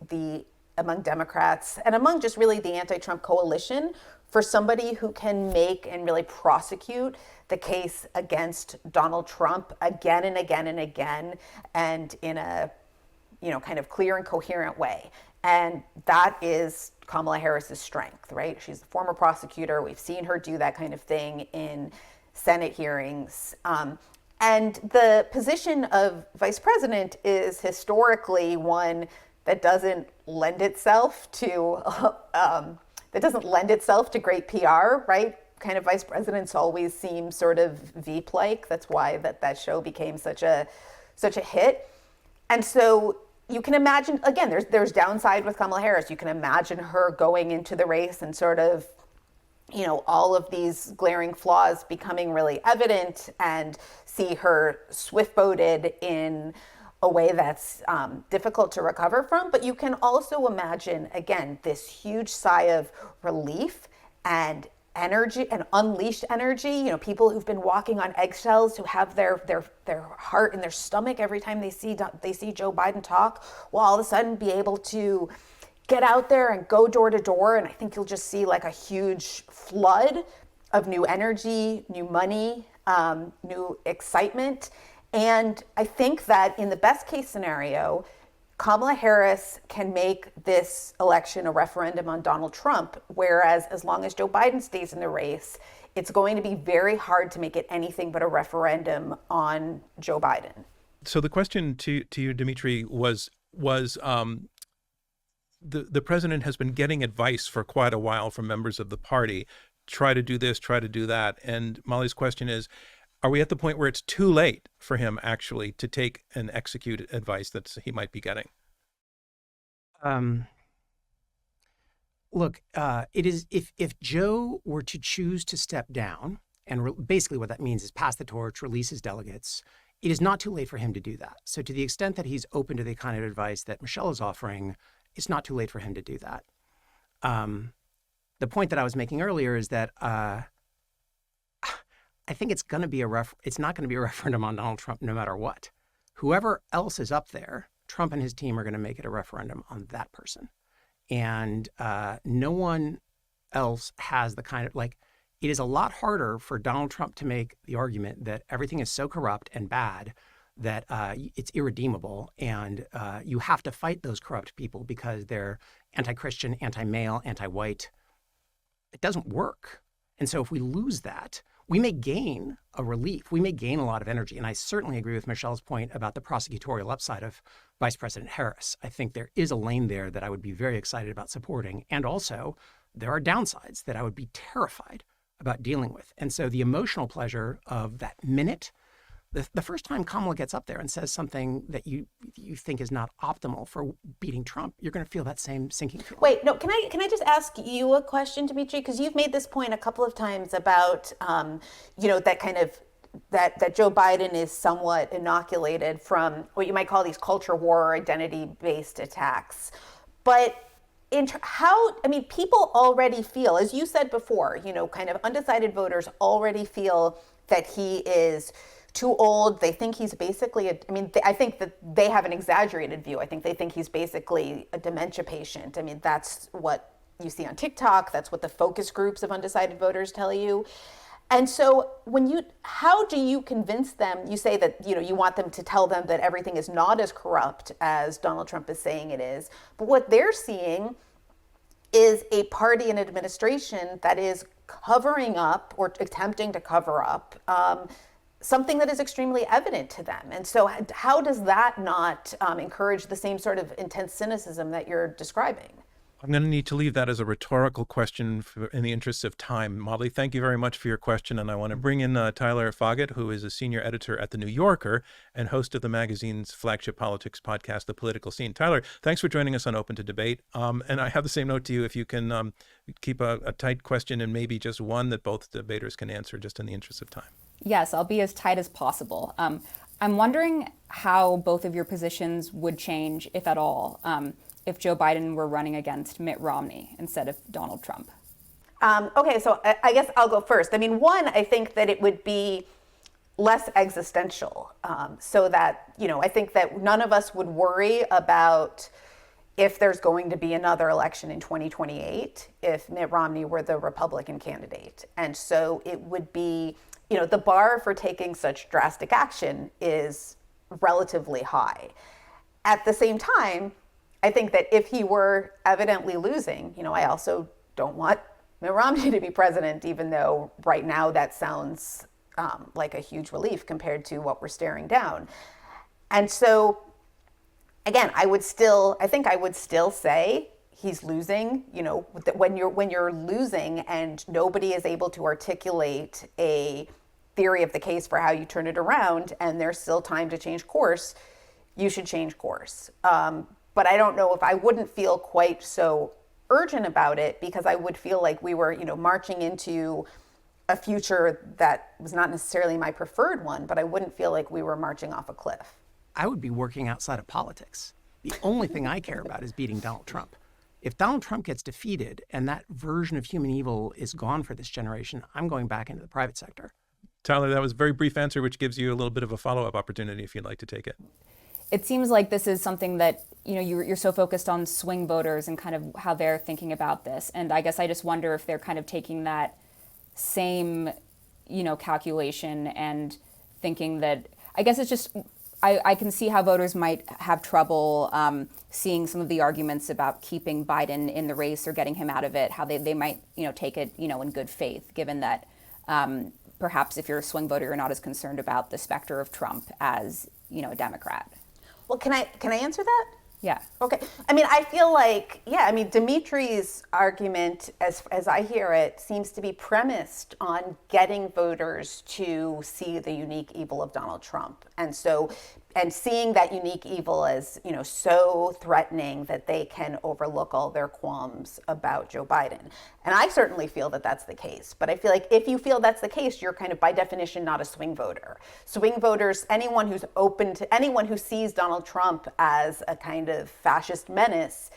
S2: Democrats and among just really the anti-Trump coalition for somebody who can make and really prosecute the case against Donald Trump again and again and again, and in a, kind of clear and coherent way. And that is Kamala Harris's strength, right? She's a former prosecutor. We've seen her do that kind of thing in Senate hearings. And the position of vice president is historically one that doesn't lend itself to great PR, right? Kind of vice presidents always seem sort of Veep-like. That's why that show became such a hit. And so you can imagine, again, there's downside with Kamala Harris. You can imagine her going into the race and sort of, all of these glaring flaws becoming really evident, and see her swift-boated in a way that's difficult to recover from. But you can also imagine, again, this huge sigh of relief and energy and unleashed energy. People who've been walking on eggshells, who have their heart in their stomach every time they see Joe Biden talk, will all of a sudden be able to get out there and go door to door, and I think you'll just see like a huge flood of new energy, new money, new excitement. And I think that in the best case scenario, Kamala Harris can make this election a referendum on Donald Trump, whereas as long as Joe Biden stays in the race, it's going to be very hard to make it anything but a referendum on Joe Biden.
S1: So the question to you, Dimitri, was the president has been getting advice for quite a while from members of the party. Try to do this, try to do that. And Molly's question is, are we at the point where it's too late for him actually to take and execute advice that he might be getting?
S3: Look, it is if Joe were to choose to step down, and basically what that means is pass the torch, release his delegates, it is not too late for him to do that. So to the extent that he's open to the kind of advice that Michelle is offering, it's not too late for him to do that. The point that I was making earlier is that I think it's not going to be a referendum on Donald Trump no matter what. Whoever else is up there, Trump and his team are going to make it a referendum on that person. And no one else has the kind of, like, it is a lot harder for Donald Trump to make the argument that everything is so corrupt and bad that it's irredeemable, and you have to fight those corrupt people because they're anti-Christian, anti-male, anti-white. It doesn't work. And so if we lose that, we may gain a relief. We may gain a lot of energy. And I certainly agree with Michelle's point about the prosecutorial upside of Vice President Harris. I think there is a lane there that I would be very excited about supporting. And also, there are downsides that I would be terrified about dealing with. And so the emotional pleasure of that minute, the first time Kamala gets up there and says something that you think is not optimal for beating Trump, you're going to feel that same sinking feeling.
S2: Wait, no, can I just ask you a question, Dimitri? Because you've made this point a couple of times about, that kind of, that Joe Biden is somewhat inoculated from what you might call these culture war or identity-based attacks. But people already feel, as you said before, kind of undecided voters already feel that he is too old. They think he's basically I think that they have an exaggerated view. I think they think he's basically a dementia patient. I mean, that's what you see on TikTok. That's what the focus groups of undecided voters tell you. And so how do you convince them? You say that, you want them to tell them that everything is not as corrupt as Donald Trump is saying it is. But what they're seeing is a party and administration that is covering up or attempting to cover up something that is extremely evident to them. And so how does that not encourage the same sort of intense cynicism that you're describing?
S1: I'm going to need to leave that as a rhetorical question in the interest of time. Molly, thank you very much for your question. And I want to bring in Tyler Foggett, who is a senior editor at The New Yorker and host of the magazine's flagship politics podcast, The Political Scene. Tyler, thanks for joining us on Open to Debate. And I have the same note to you, if you can keep a tight question and maybe just one that both debaters can answer, just in the interest of time.
S5: Yes, I'll be as tight as possible. I'm wondering how both of your positions would change, if at all, if Joe Biden were running against Mitt Romney instead of Donald Trump.
S2: Okay, so I guess I'll go first. One, I think that it would be less existential, so that, I think that none of us would worry about if there's going to be another election in 2028 if Mitt Romney were the Republican candidate. And so it would be, the bar for taking such drastic action is relatively high. At the same time, I think that if he were evidently losing, I also don't want Mitt Romney to be president, even though right now that sounds like a huge relief compared to what we're staring down. And so, again, I would still say he's losing. When you're losing and nobody is able to articulate a theory of the case for how you turn it around, and there's still time to change course, you should change course. But I don't know if I wouldn't feel quite so urgent about it, because I would feel like we were, marching into a future that was not necessarily my preferred one, but I wouldn't feel like we were marching off a cliff.
S3: I would be working outside of politics. The only thing I care about is beating Donald Trump. If Donald Trump gets defeated and that version of human evil is gone for this generation, I'm going back into the private sector.
S1: Tyler, that was a very brief answer, which gives you a little bit of a follow-up opportunity if you'd like to take it.
S5: It seems like this is something that you're so focused on swing voters and kind of how they're thinking about this. And I guess I just wonder if they're kind of taking that same, calculation and thinking that, I guess it's just, I can see how voters might have trouble seeing some of the arguments about keeping Biden in the race or getting him out of it, how they might, take it, in good faith, given that perhaps if you're a swing voter, you're not as concerned about the specter of Trump as, a Democrat.
S2: Well, can I answer that?
S5: Yeah.
S2: Okay. I mean, I feel like, Dimitri's argument, as I hear it, seems to be premised on getting voters to see the unique evil of Donald Trump. And seeing that unique evil as, so threatening that they can overlook all their qualms about Joe Biden. And I certainly feel that that's the case. But I feel like if you feel that's the case, you're kind of by definition not a swing voter. Swing voters, anyone who sees Donald Trump as a kind of fascist menace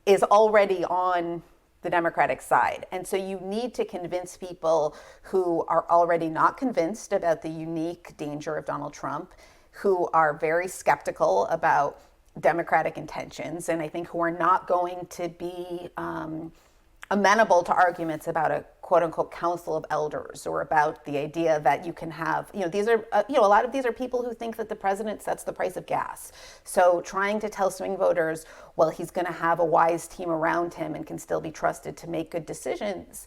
S2: is already on the Democratic side. And so you need to convince people who are already not convinced about the unique danger of Donald Trump, who are very skeptical about Democratic intentions, and I think who are not going to be amenable to arguments about a quote unquote council of elders, or about the idea that you can have, these are, a lot of these are people who think that the president sets the price of gas. So trying to tell swing voters, well, he's going to have a wise team around him and can still be trusted to make good decisions,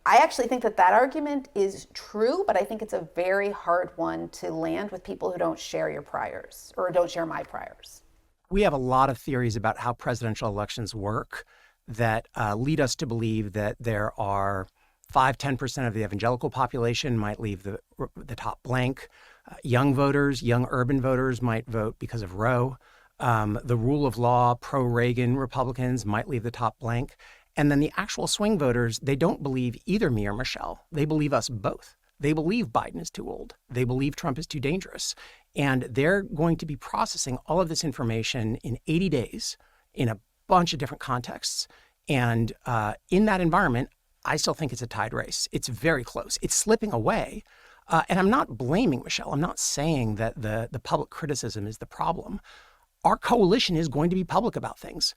S2: I actually think that argument is true, but I think it's a very hard one to land with people who don't share your priors or don't share my priors.
S3: We have a lot of theories about how presidential elections work that lead us to believe that there are 5-10% of the evangelical population might leave the top blank. Young urban voters might vote because of Roe. The rule of law, pro-Reagan Republicans might leave the top blank. And then the actual swing voters, they don't believe either me or Michelle. They believe us both. They believe Biden is too old. They believe Trump is too dangerous. And they're going to be processing all of this information in 80 days in a bunch of different contexts. And in that environment, I still think it's a tied race. It's very close. It's slipping away. And I'm not blaming Michelle. I'm not saying that the public criticism is the problem. Our coalition is going to be public about things.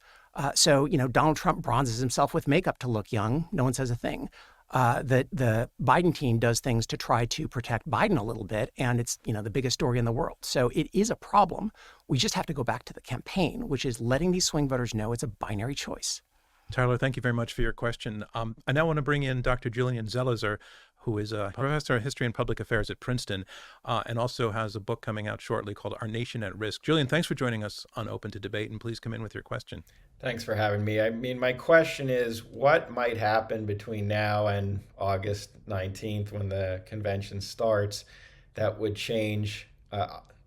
S3: So, Donald Trump bronzes himself with makeup to look young. No one says a thing. The Biden team does things to try to protect Biden a little bit. And it's, the biggest story in the world. So it is a problem. We just have to go back to the campaign, which is letting these swing voters know it's a binary choice.
S1: Tyler, thank you very much for your question. I now want to bring in Dr. Julian Zelizer, who is a professor of history and public affairs at Princeton, and also has a book coming out shortly called Our Nation at Risk. Julian, thanks for joining us on Open to Debate, and please come in with your question.
S6: Thanks for having me. I mean, my question is, what might happen between now and August 19th when the convention starts that would change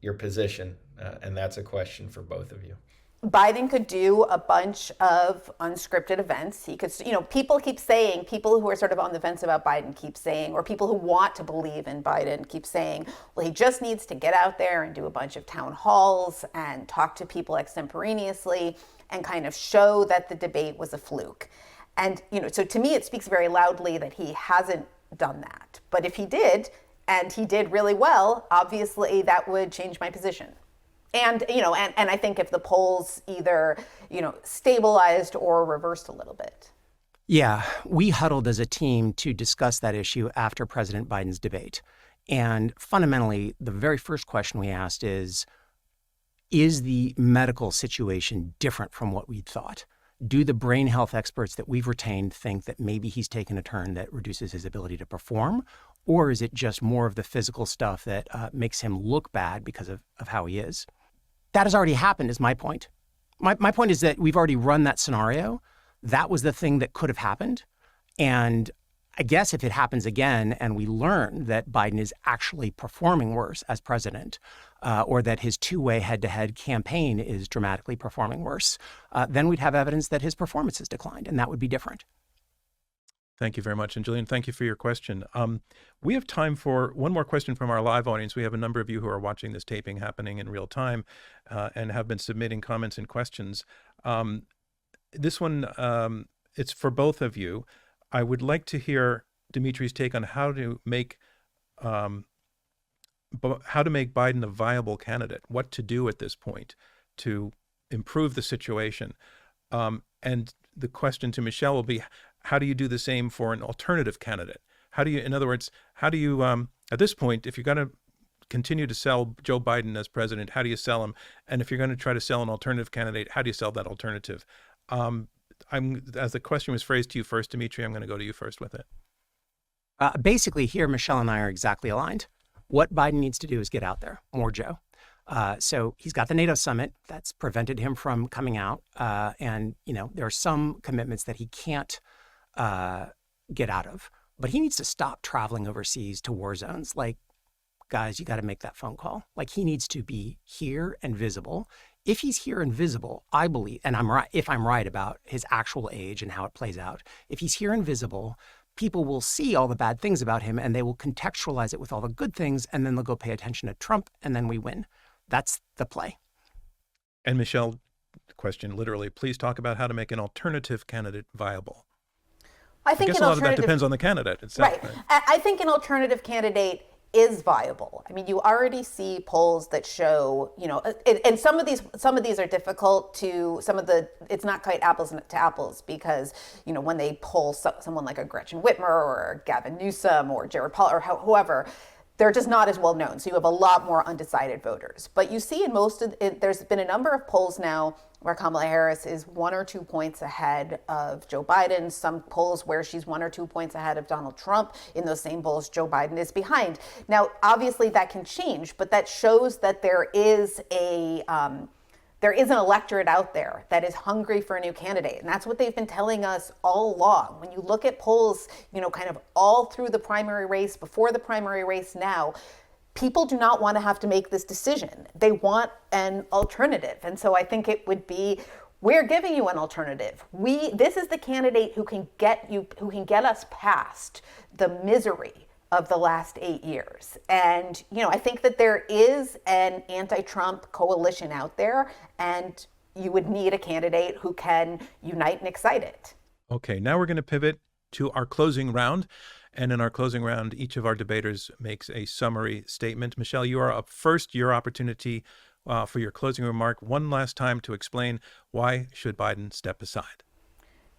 S6: your position? And that's a question for both of you.
S2: Biden could do a bunch of unscripted events. He could, people keep saying, people who are sort of on the fence about Biden keep saying, or people who want to believe in Biden keep saying, well, he just needs to get out there and do a bunch of town halls and talk to people extemporaneously and kind of show that the debate was a fluke. And, so to me, it speaks very loudly that he hasn't done that. But if he did, and he did really well, obviously that would change my position. And, and I think if the polls either, stabilized or reversed a little bit.
S3: Yeah, we huddled as a team to discuss that issue after President Biden's debate. And fundamentally, the very first question we asked is the medical situation different from what we'd thought? Do the brain health experts that we've retained think that maybe he's taken a turn that reduces his ability to perform? Or is it just more of the physical stuff that makes him look bad because of how he is? That has already happened, is my point. My point is that we've already run that scenario. That was the thing that could have happened. And I guess if it happens again and we learn that Biden is actually performing worse as president, or that his two-way head-to-head campaign is dramatically performing worse, then we'd have evidence that his performance has declined, and that would be different.
S1: Thank you very much. And Julian, thank you for your question. We have time for one more question from our live audience. We have a number of you who are watching this taping happening in real time and have been submitting comments and questions. This one, it's for both of you. I would like to hear Dimitri's take on how to make Biden a viable candidate, what to do at this point to improve the situation. And the question to Michelle will be, how do you do the same for an alternative candidate? How do you, in other words, how do you, at this point, if you're going to continue to sell Joe Biden as president, how do you sell him? And if you're going to try to sell an alternative candidate, how do you sell that alternative? As the question was phrased to you first, Dimitri, I'm going to go to you first with it.
S3: Basically, here, Michelle and I are exactly aligned. What Biden needs to do is get out there, more Joe. So he's got the NATO summit that's prevented him from coming out. And, there are some commitments that he can't get out of. But he needs to stop traveling overseas to war zones. Like, guys, you got to make that phone call. Like, he needs to be here and visible. If he's here and visible, I believe, and I'm right, if I'm right about his actual age and how it plays out, if he's here and visible, people will see all the bad things about him and they will contextualize it with all the good things, and then they'll go pay attention to Trump, and then we win. That's the play.
S1: And Michelle, question literally, please talk about how to make an alternative candidate viable.
S2: I think
S1: guess a lot of that depends on the candidate itself.
S2: Right. I think an alternative candidate is viable. I mean, you already see polls that show, and some of these are difficult to, it's not quite apples to apples because, when they poll someone like a Gretchen Whitmer or Gavin Newsom or Jared Paul or whoever, they're just not as well known. So you have a lot more undecided voters. But you see in there's been a number of polls now where Kamala Harris is 1 or 2 points ahead of Joe Biden. Some polls where she's 1 or 2 points ahead of Donald Trump. In those same polls, Joe Biden is behind. Now, obviously that can change, but that shows that there is an electorate out there that is hungry for a new candidate. And that's what they've been telling us all along. When you look at polls, kind of all through the primary race, before the primary race now, people do not want to have to make this decision. They want an alternative. And so I think it would be, we're giving you an alternative. This is the candidate who can get us past the misery of the last 8 years. And, I think that there is an anti-Trump coalition out there, and you would need a candidate who can unite and excite it.
S1: Okay, now we're going to pivot to our closing round. And in our closing round, each of our debaters makes a summary statement. Michelle, you are up first. Your opportunity for your closing remark one last time to explain why should Biden step aside.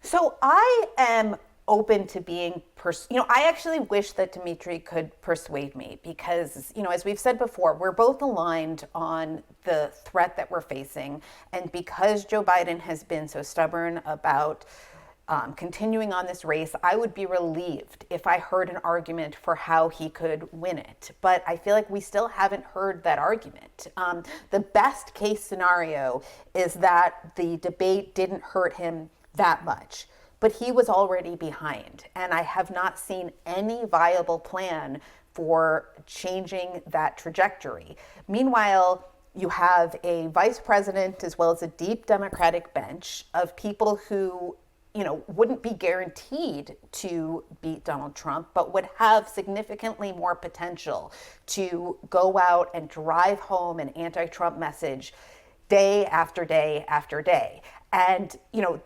S2: So I am open to being, I actually wish that Dimitri could persuade me because, as we've said before, we're both aligned on the threat that we're facing. And because Joe Biden has been so stubborn about continuing on this race, I would be relieved if I heard an argument for how he could win it. But I feel like we still haven't heard that argument. The best case scenario is that the debate didn't hurt him that much, but he was already behind. And I have not seen any viable plan for changing that trajectory. Meanwhile, you have a vice president as well as a deep Democratic bench of people who wouldn't be guaranteed to beat Donald Trump, but would have significantly more potential to go out and drive home an anti-Trump message day after day after day. And,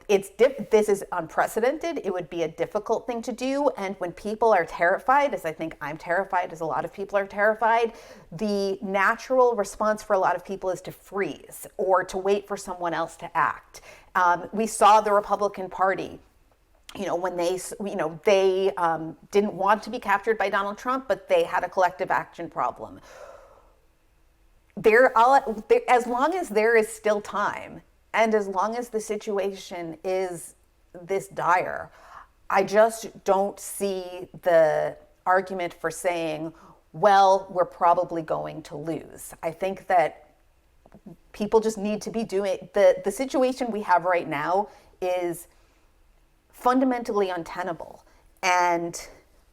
S2: this is unprecedented. It would be a difficult thing to do. And when people are terrified, as I think I'm terrified, as a lot of people are terrified, the natural response for a lot of people is to freeze or to wait for someone else to act. We saw the Republican Party, when they didn't want to be captured by Donald Trump, but they had a collective action problem. As long as there is still time, and as long as the situation is this dire, I just don't see the argument for saying, well, we're probably going to lose. I think that people just need to be doing, the situation we have right now is fundamentally untenable. And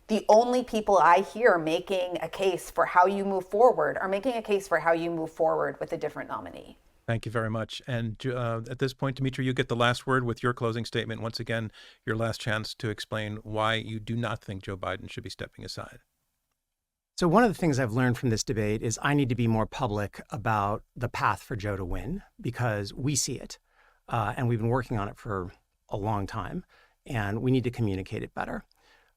S2: the only people I hear making a case for how you move forward are making a case for how you move forward with a different nominee.
S1: Thank you very much. And at this point, Dimitri, you get the last word with your closing statement. Once again, your last chance to explain why you do not think Joe Biden should be stepping aside.
S3: So one of the things I've learned from this debate is I need to be more public about the path for Joe to win because we see it. And we've been working on it for a long time, and we need to communicate it better.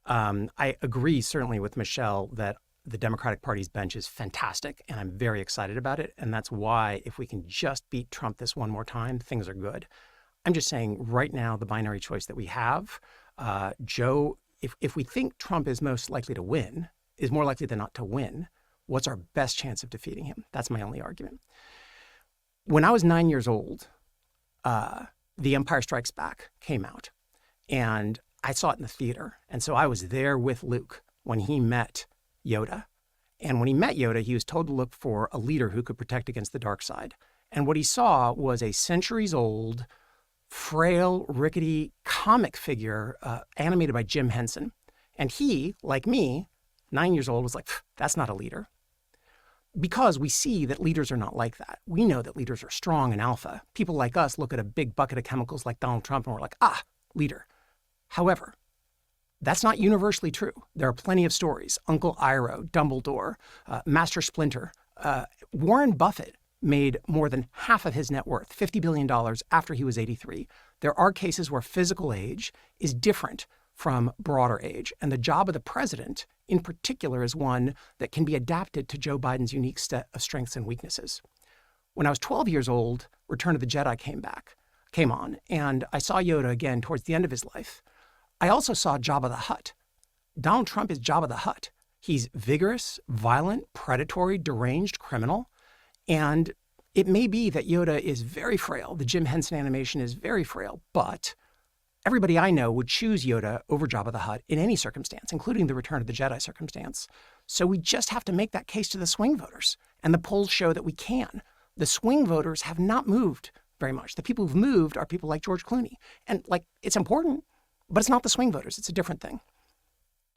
S3: I agree certainly with Michelle that the Democratic Party's bench is fantastic, and I'm very excited about it. And that's why if we can just beat Trump this one more time, things are good. I'm just saying right now, the binary choice that we have, Joe, if we think Trump is most likely to win, is more likely than not to win, what's our best chance of defeating him? That's my only argument. When I was 9 years old, The Empire Strikes Back came out, and I saw it in the theater. And so I was there with Luke when he met Yoda. And when he met Yoda, he was told to look for a leader who could protect against the dark side. And what he saw was a centuries-old, frail, rickety comic figure animated by Jim Henson. And he, like me, 9 years old, was like, that's not a leader. Because we see that leaders are not like that. We know that leaders are strong and alpha. People like us look at a big bucket of chemicals like Donald Trump and we're like, leader. However, that's not universally true. There are plenty of stories. Uncle Iroh, Dumbledore, Master Splinter. Warren Buffett made more than half of his net worth, $50 billion, after he was 83. There are cases where physical age is different from broader age. And the job of the president, in particular, is one that can be adapted to Joe Biden's unique set of strengths and weaknesses. When I was 12 years old, Return of the Jedi came on, and I saw Yoda again towards the end of his life. I also saw Jabba the Hutt. Donald Trump is Jabba the Hutt. He's vigorous, violent, predatory, deranged criminal. And it may be that Yoda is very frail. The Jim Henson animation is very frail, but everybody I know would choose Yoda over Jabba the Hutt in any circumstance, including the Return of the Jedi circumstance. So we just have to make that case to the swing voters. And the polls show that we can. The swing voters have not moved very much. The people who've moved are people like George Clooney. And it's important, but it's not the swing voters. It's a different thing.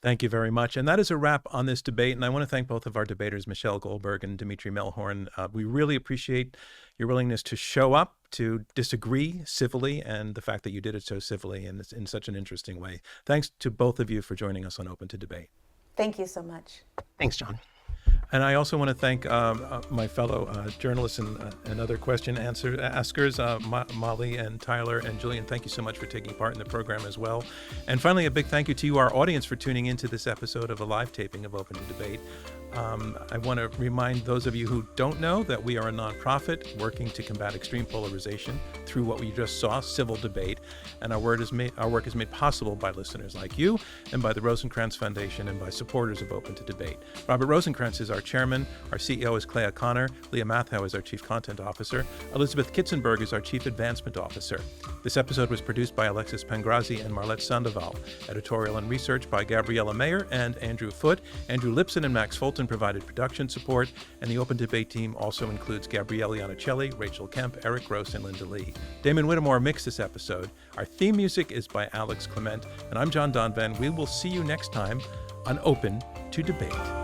S1: Thank you very much. And that is a wrap on this debate. And I want to thank both of our debaters, Michelle Goldberg and Dimitri Melhorn. We really appreciate your willingness to show up, to disagree civilly, and the fact that you did it so civilly and in such an interesting way. Thanks to both of you for joining us on Open to Debate.
S2: Thank you so much.
S3: Thanks, John.
S1: And I also want to thank my fellow journalists and other question askers, Molly and Tyler and Julian. Thank you so much for taking part in the program as well. And finally, a big thank you to you, our audience, for tuning into this episode of a live taping of Open to Debate. I want to remind those of you who don't know that we are a nonprofit working to combat extreme polarization through what we just saw, civil debate. And our work is made possible by listeners like you and by the Rosencrantz Foundation and by supporters of Open to Debate. Robert Rosencrantz is our chairman. Our CEO is Clea Connor. Leah Matthau is our chief content officer. Elizabeth Kitzenberg is our chief advancement officer. This episode was produced by Alexis Pangrazi and Marlette Sandoval. Editorial and research by Gabriella Mayer and Andrew Foote. Andrew Lipson and Max Fulton provided production support, and the Open Debate team also includes Gabrielle Iannicelli, Rachel Kemp, Eric Gross, and Linda Lee. Damon Whittemore mixed this episode. Our theme music is by Alex Clement, and I'm John Donvan. We will see you next time on Open to Debate.